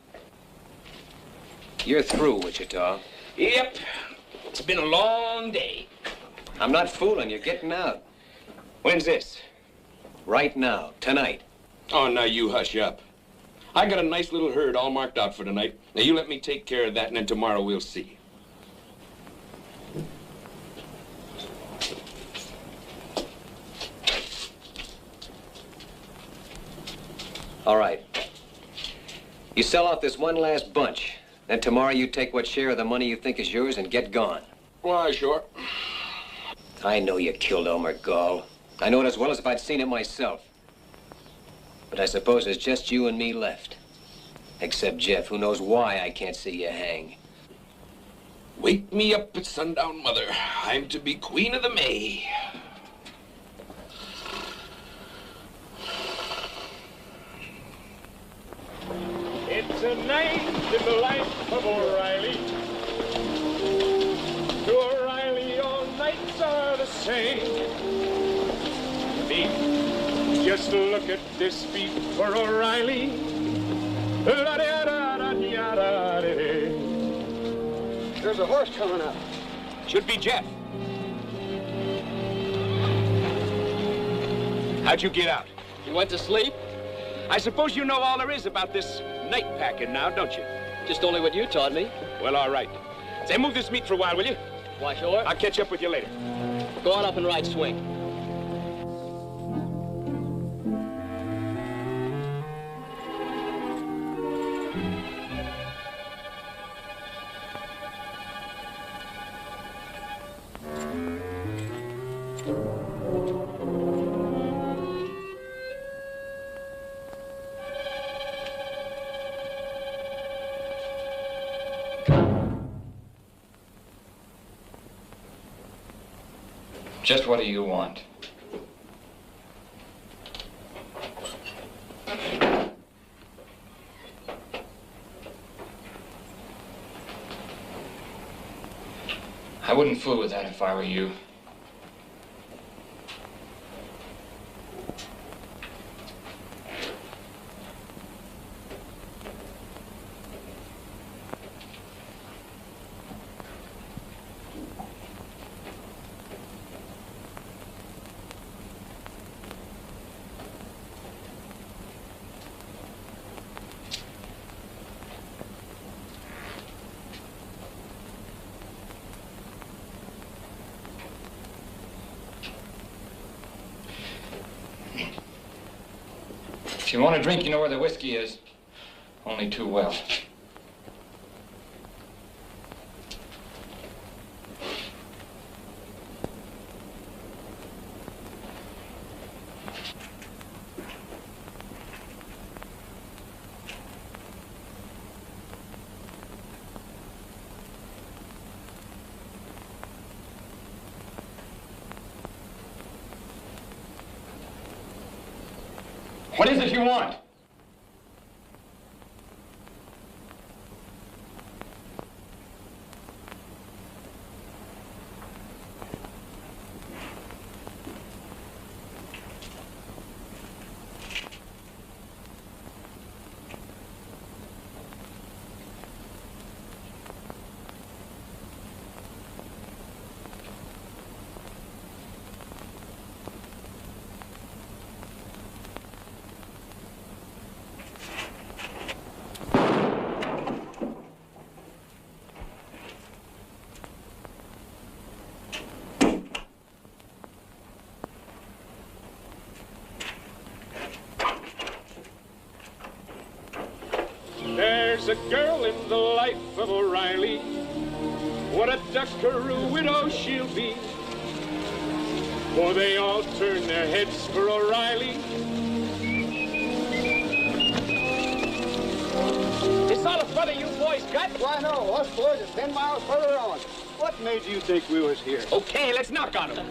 You're through, Wichita. Yep. It's been a long day. I'm not fooling you. Getting out. When's this? Right now. Tonight. Oh, now you hush up. I got a nice little herd all marked out for tonight. Now you let me take care of that, and then tomorrow we'll see. All right. You sell out this one last bunch. Then tomorrow you take what share of the money you think is yours and get gone. Why, sure. I know you killed Elmer Gall. I know it as well as if I'd seen it myself. But I suppose there's just you and me left. Except Jeff, who knows why I can't see you hang. Wake me up at sundown, Mother. I'm to be Queen of the May. It's a night in the life of O'Reilly. To O'Reilly, all nights are the same. Beat, just look at this beat for O'Reilly. There's a horse coming up. Should be Jeff. How'd you get out? You went to sleep? I suppose you know all there is about this night packing now, don't you? Just only what you taught me. Well, all right. Say, move this meat for a while, will you? Why, sure. I'll catch up with you later. Go on up and ride swing. Just what do you want? I wouldn't fool with that if I were you. If you want a drink, you know where the whiskey is. Only too well. What is it you want? a girl in the life of O'Reilly. What a duckaroo widow she'll be. For they all turn their heads for O'Reilly. It's all a brother you boys got? Why, no. Us boys are 10 miles further on. What made you think we was here? Okay, let's knock on him.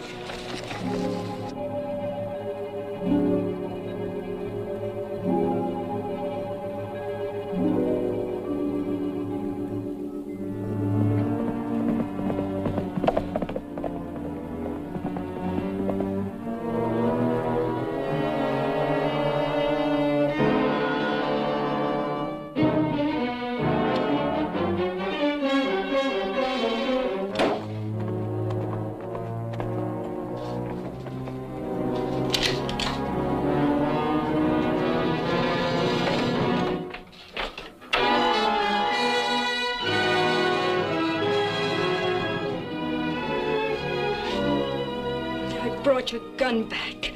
Brought your gun back.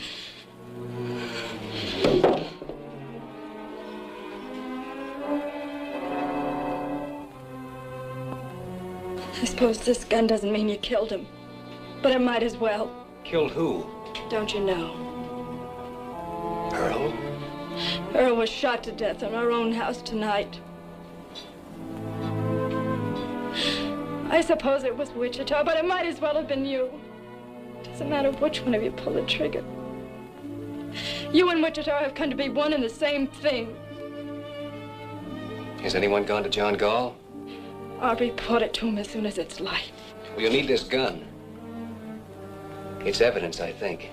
I suppose this gun doesn't mean you killed him, but it might as well. Killed who? Don't you know? Earl? Earl was shot to death in our own house tonight. I suppose it was Wichita, but it might as well have been you. Doesn't matter which one of you pulled the trigger. You and Wichita have come to be one and the same thing. Has anyone gone to John Gall? I'll report it to him as soon as it's light. Well, you'll need this gun. It's evidence, I think.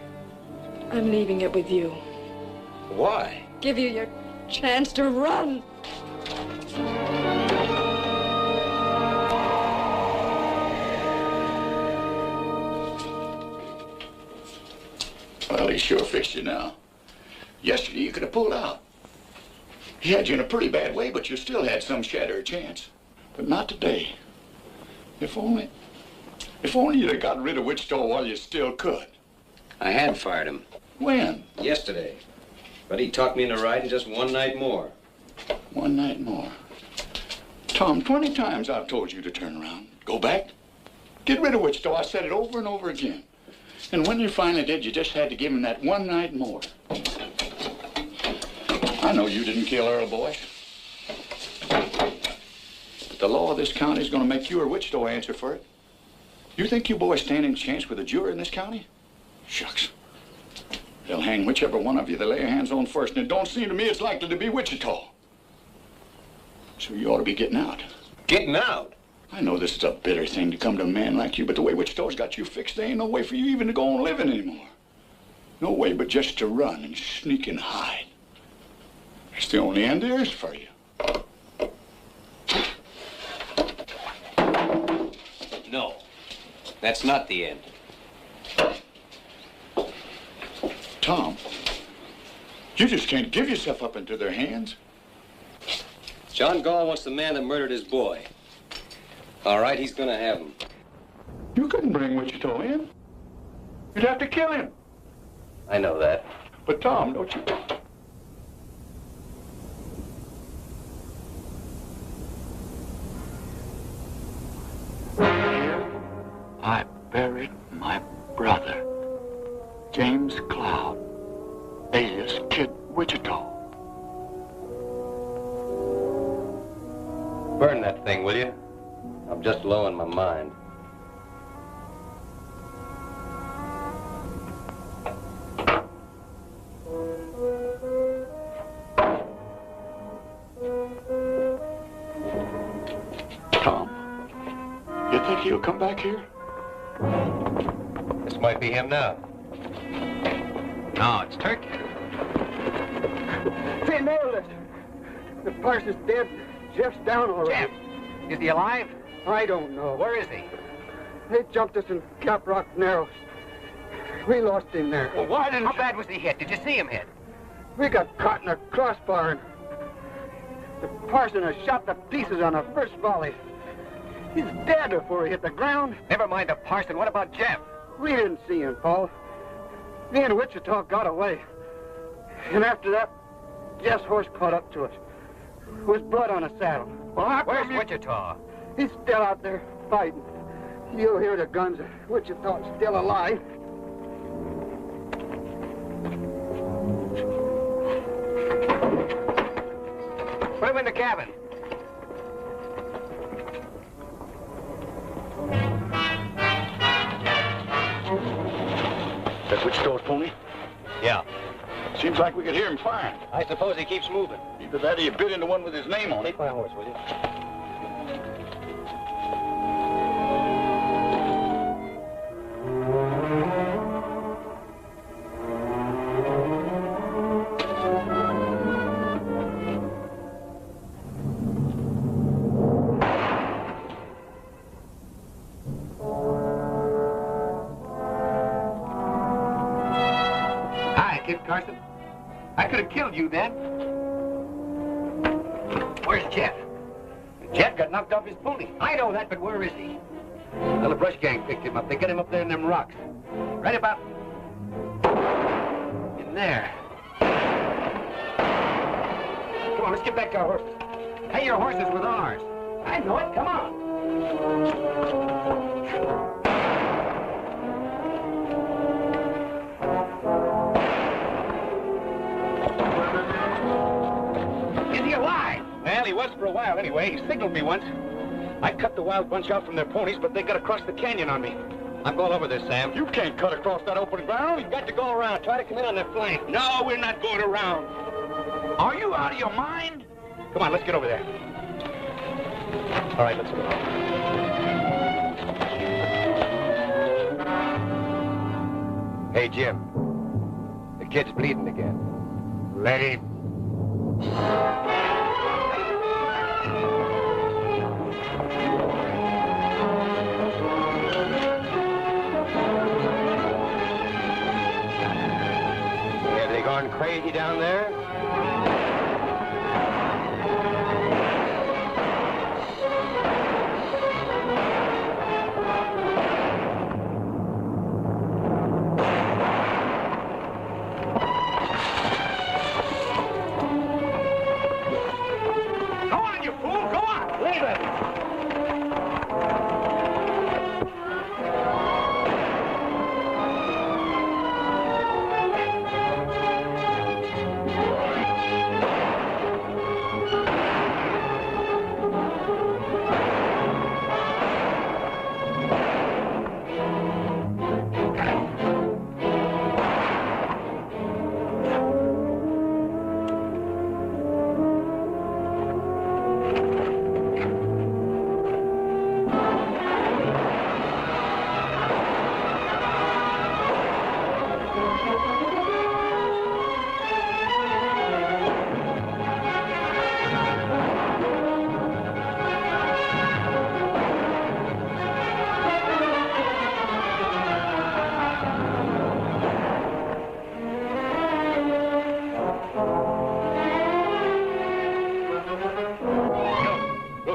I'm leaving it with you. Why? Give you your chance to run. Well, he sure fixed you now. Yesterday, you could have pulled out. He had you in a pretty bad way, but you still had some shatter of chance. But not today. If only you'd have got rid of Wichita while you still could. I had fired him. When? Yesterday. But he talked me into riding just one night more. One night more. Tom, 20 times I've told you to turn around. Go back. Get rid of Wichita. I said it over and over again. And when you finally did, you just had to give him that one night more. I know you didn't kill Earl, boys. But the law of this county is going to make you or Wichita answer for it. You think you boys stand any chance with a juror in this county? Shucks. They'll hang whichever one of you they lay their hands on first, and it don't seem to me it's likely to be Wichita. So you ought to be getting out. Getting out? I know this is a bitter thing to come to a man like you, but the way Wichita's got you fixed, there ain't no way for you even to go on living anymore. No way but just to run and sneak and hide. That's the only end there is for you. No, that's not the end. Tom, you just can't give yourself up into their hands. John Gall wants the man that murdered his boy. All right, he's gonna have him. You couldn't bring Wichita in. You'd have to kill him. I know that. But Tom, don't you... Here, I buried my brother, James Cloud, alias Kid Wichita. Burn that thing, will you? I'm just low in my mind. Tom, you think he'll come back here? This might be him now. No, it's Turkey. They nailed us. The parson's dead. Jeff's down already. Jeff? Is he alive? I don't know. Where is he? They jumped us in Cap Rock Narrows. We lost him there. Well, why didn't... How bad was he hit? Did you see him hit? We got caught in a crossbar, and the parson has shot to pieces on the first volley. He's dead before he hit the ground. Never mind the parson. What about Jeff? We didn't see him, Paul. Me and Wichita got away. And after that, Jeff's horse caught up to us. with blood on his saddle. Well, where's Wichita? He's still out there fighting. You'll hear the guns. Wichita's still alive. Put him in the cabin. That's Wichita's pony? Yeah. Seems like we could hear him firing. I suppose he keeps moving. Either that or you bit into one with his name on it. Take my horse, will you? Kid Carson. I could have killed you then. Where's Jet? Jet got knocked off his pony. I know that, but where is he? Well, the brush gang picked him up. They got him up there in them rocks. Right about in there. Come on, let's get back to our horses. Hey, your horse is with ours. I know it. Come on. Well, he was for a while anyway. He signaled me once. I cut the wild bunch out from their ponies, but they got across the canyon on me. I'm going over there, Sam. You can't cut across that open ground. We've got to go around. Try to come in on their flank. No, we're not going around. Are you out of your mind? Come on, let's get over there. All right, let's go. Hey, Jim. The kid's bleeding again. Let him. Have they gone crazy down there?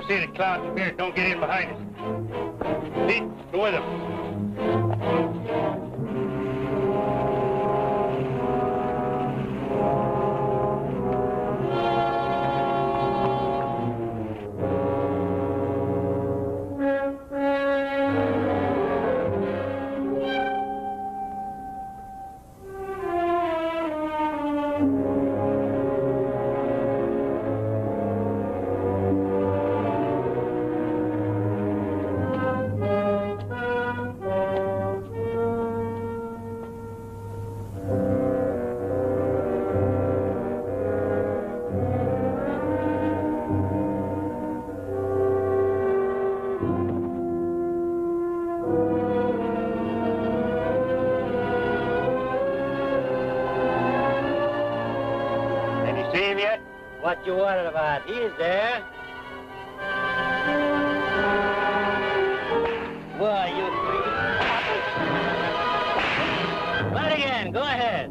See the cloud spirit don't get in behind us. Pete, go with him. What you worried about? He's there. Why, you three. Run it again. Go ahead.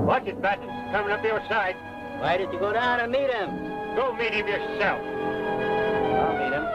Watch it, Batten. Coming up your side. Why did you go down and meet him? Go meet him yourself. I'll meet him.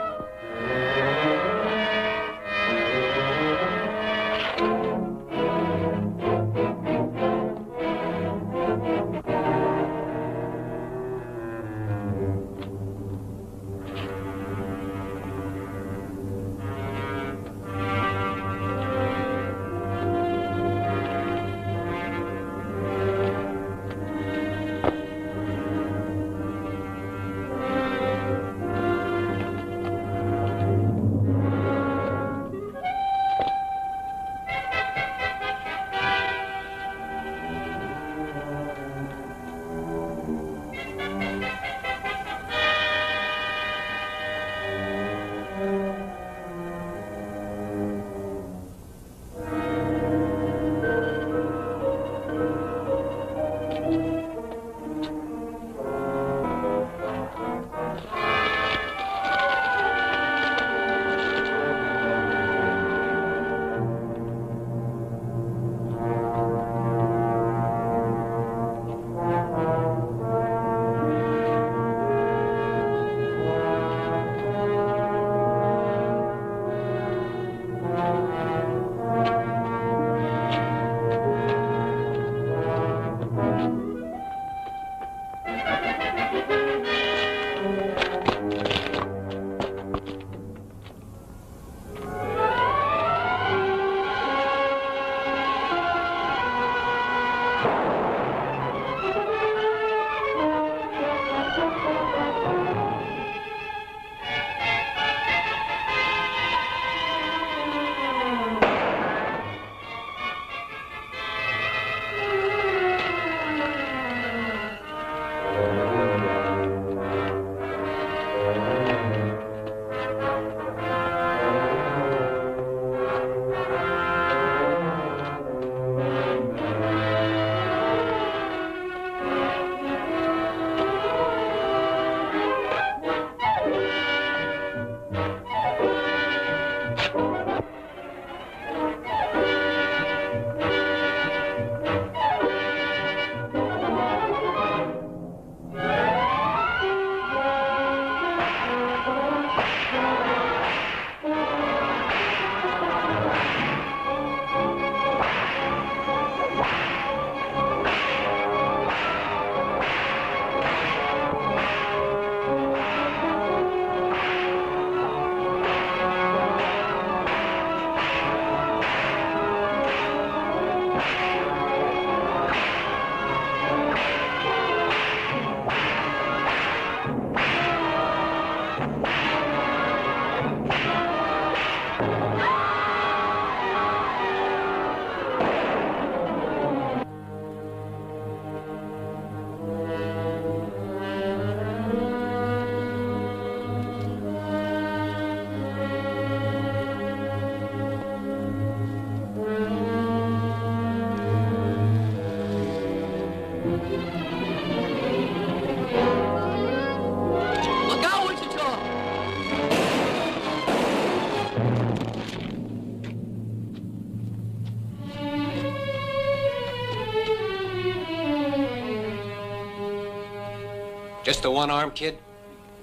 Just the one arm, kid?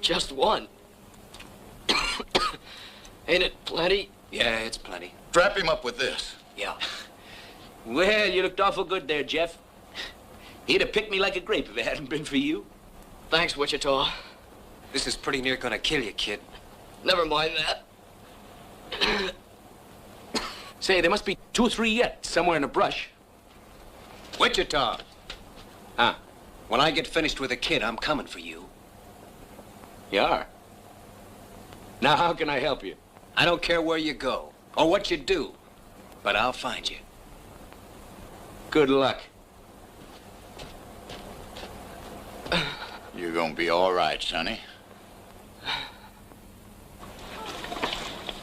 Just one. Ain't it plenty? Yeah, it's plenty. Strap him up with this. Yeah. Well, you looked awful good there, Jeff. He'd have picked me like a grape if it hadn't been for you. Thanks, Wichita. This is pretty near gonna kill you, kid. Never mind that. Say, there must be 2 or 3 yet, somewhere in the brush. Wichita! Huh? When I get finished with the kid, I'm coming for you. You are? Now, how can I help you? I don't care where you go or what you do, but I'll find you. Good luck. You're gonna be all right, Sonny.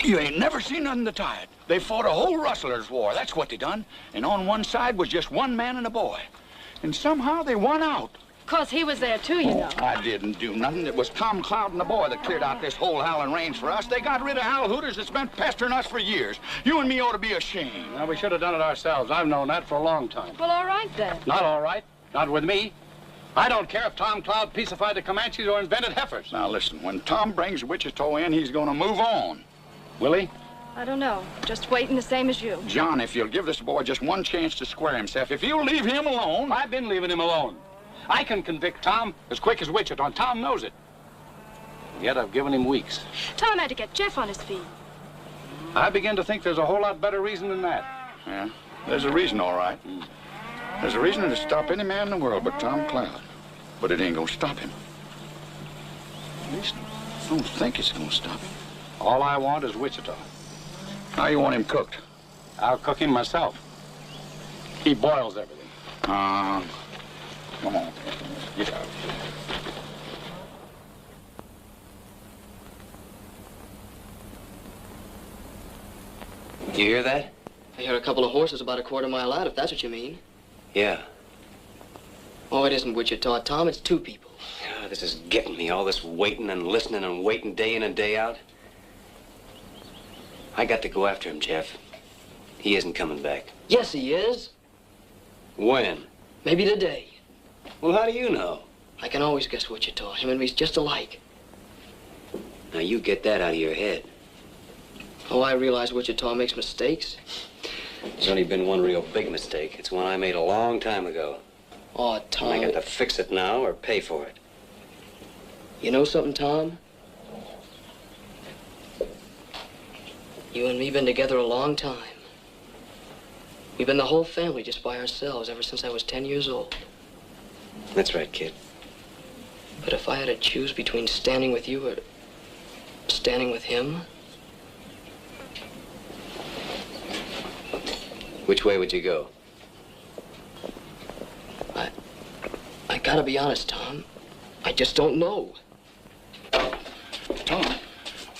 You ain't never seen nothing to tie it. They fought a whole rustler's war. That's what they done. And on one side was just one man and a boy. And somehow they won out. 'Cause he was there too, you know. I didn't do nothing. It was Tom Cloud and the boy that cleared out this whole howling range for us. They got rid of Hal Hooters that's been pestering us for years. You and me ought to be ashamed. Well, we should have done it ourselves. I've known that for a long time. Well, all right then. Not all right. Not with me. I don't care if Tom Cloud peacified the Comanches or invented heifers. Now listen, when Tom brings Wichita in, he's gonna move on. Will he? I don't know. Just waiting the same as you. John, if you'll give this boy just one chance to square himself, if you'll leave him alone... I've been leaving him alone. I can convict Tom as quick as Wichita, and Tom knows it. Yet I've given him weeks. Tom had to get Jeff on his feet. I begin to think there's a whole lot better reason than that. Yeah, there's a reason, all right. There's a reason to stop any man in the world but Tom Cloud. But it ain't gonna stop him. At least I don't think it's gonna stop him. All I want is Wichita. How you want him cooked? I'll cook him myself. He boils everything. Come on. Get out. You hear that? I hear a couple of horses about a quarter mile out, if that's what you mean. Yeah. Oh, it isn't Wichita, Tom. It's 2 people. God, this is getting me, all this waiting and listening and waiting day in and day out. I got to go after him, Jeff. He isn't coming back. Yes, he is. When? Maybe today. Well, how do you know? I can always guess Wichita. Him and me's just alike. Now, you get that out of your head. Oh, I realize Wichita makes mistakes. There's only been one real big mistake. It's one I made a long time ago. Oh, Tom. And I got to fix it now or pay for it. You know something, Tom? You and me been together a long time. We've been the whole family just by ourselves ever since I was 10 years old. That's right, kid. But if I had to choose between standing with you or standing with him... Which way would you go? I gotta be honest, Tom. I just don't know. Tom,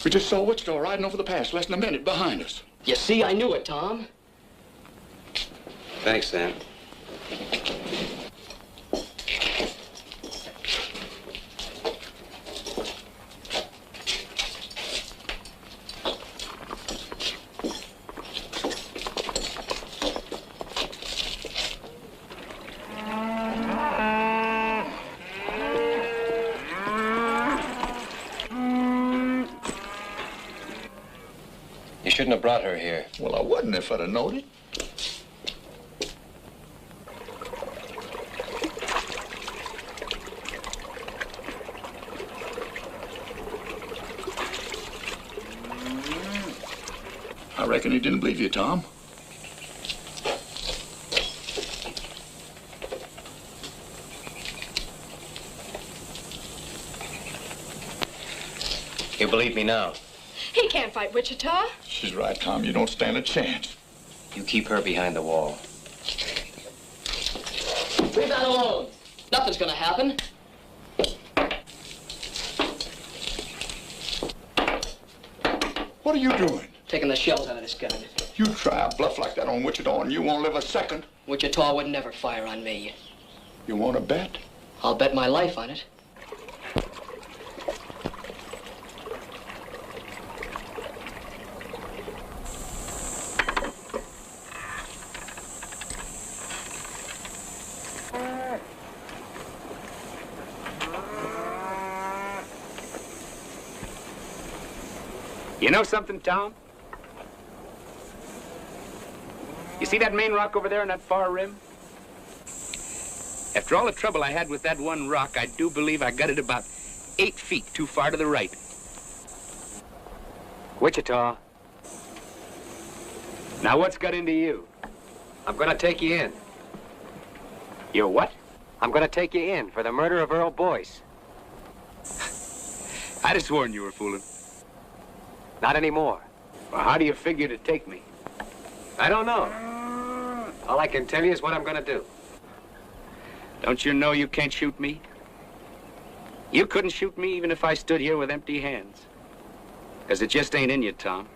we just saw Wichita riding over the pass less than a minute behind us. You see, I knew it, Tom. Thanks, Sam. You shouldn't have brought her here. Well, I wouldn't if I'd have known it. I reckon he didn't believe you, Tom. You believe me now? He can't fight Wichita. She's right, Tom. You don't stand a chance. You keep her behind the wall. Leave that alone. Nothing's gonna happen. What are you doing? Taking the shells out of this gun. You try a bluff like that on Wichita and you won't live a second. Wichita would never fire on me. You want to bet? I'll bet my life on it. You know something, Tom? You see that main rock over there on that far rim? After all the trouble I had with that one rock, I do believe I got it about 8 feet too far to the right. Wichita. Now what's got into you? I'm gonna take you in. You're what? I'm gonna take you in for the murder of Earl Boyce. I'd have sworn you were fooling. Not anymore. Well, how do you figure to take me? I don't know. All I can tell you is what I'm gonna do. Don't you know you can't shoot me? You couldn't shoot me even if I stood here with empty hands. Because it just ain't in you, Tom.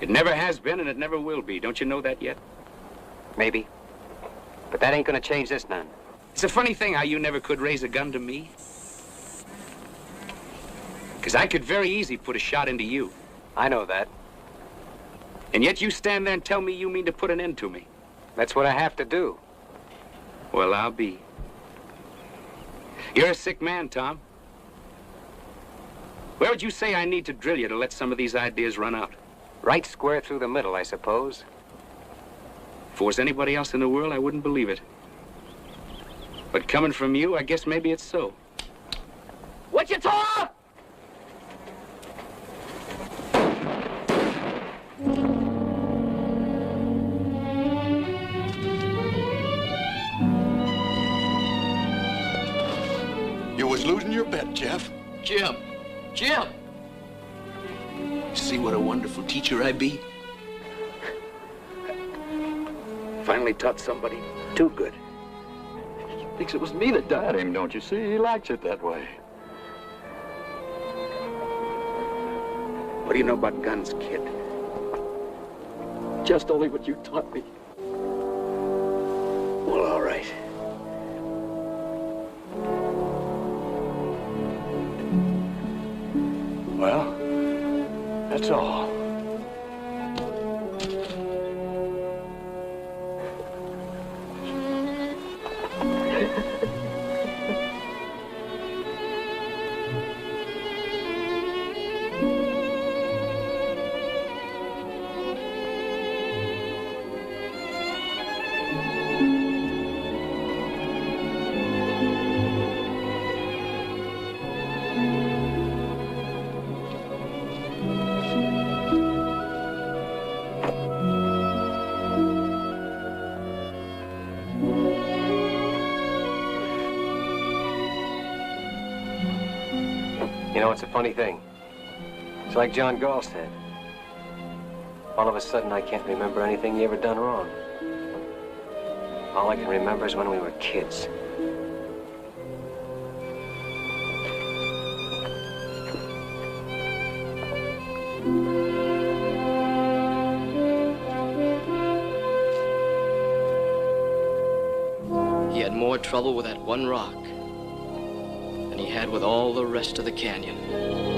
It never has been and it never will be. Don't you know that yet? Maybe. But that ain't gonna change this none. It's a funny thing how you never could raise a gun to me. Because I could very easy put a shot into you. I know that. And yet you stand there and tell me you mean to put an end to me. That's what I have to do. Well, I'll be. You're a sick man, Tom. Where would you say I need to drill you to let some of these ideas run out? Right square through the middle, I suppose. If it was anybody else in the world, I wouldn't believe it. But coming from you, I guess maybe it's so. Wichita! You was losing your bet, Jeff. Jim! Jim! See what a wonderful teacher I be? Finally taught somebody too good. He thinks it was me that died him, don't you see? He likes it that way. What do you know about guns, kid? Just only what you taught me. Well, all right. Well, that's all. You know, it's a funny thing. It's like John Gall said. All of a sudden, I can't remember anything you ever done wrong. All I can remember is when we were kids. had more trouble with that one rock than he had with all the rest of the canyon.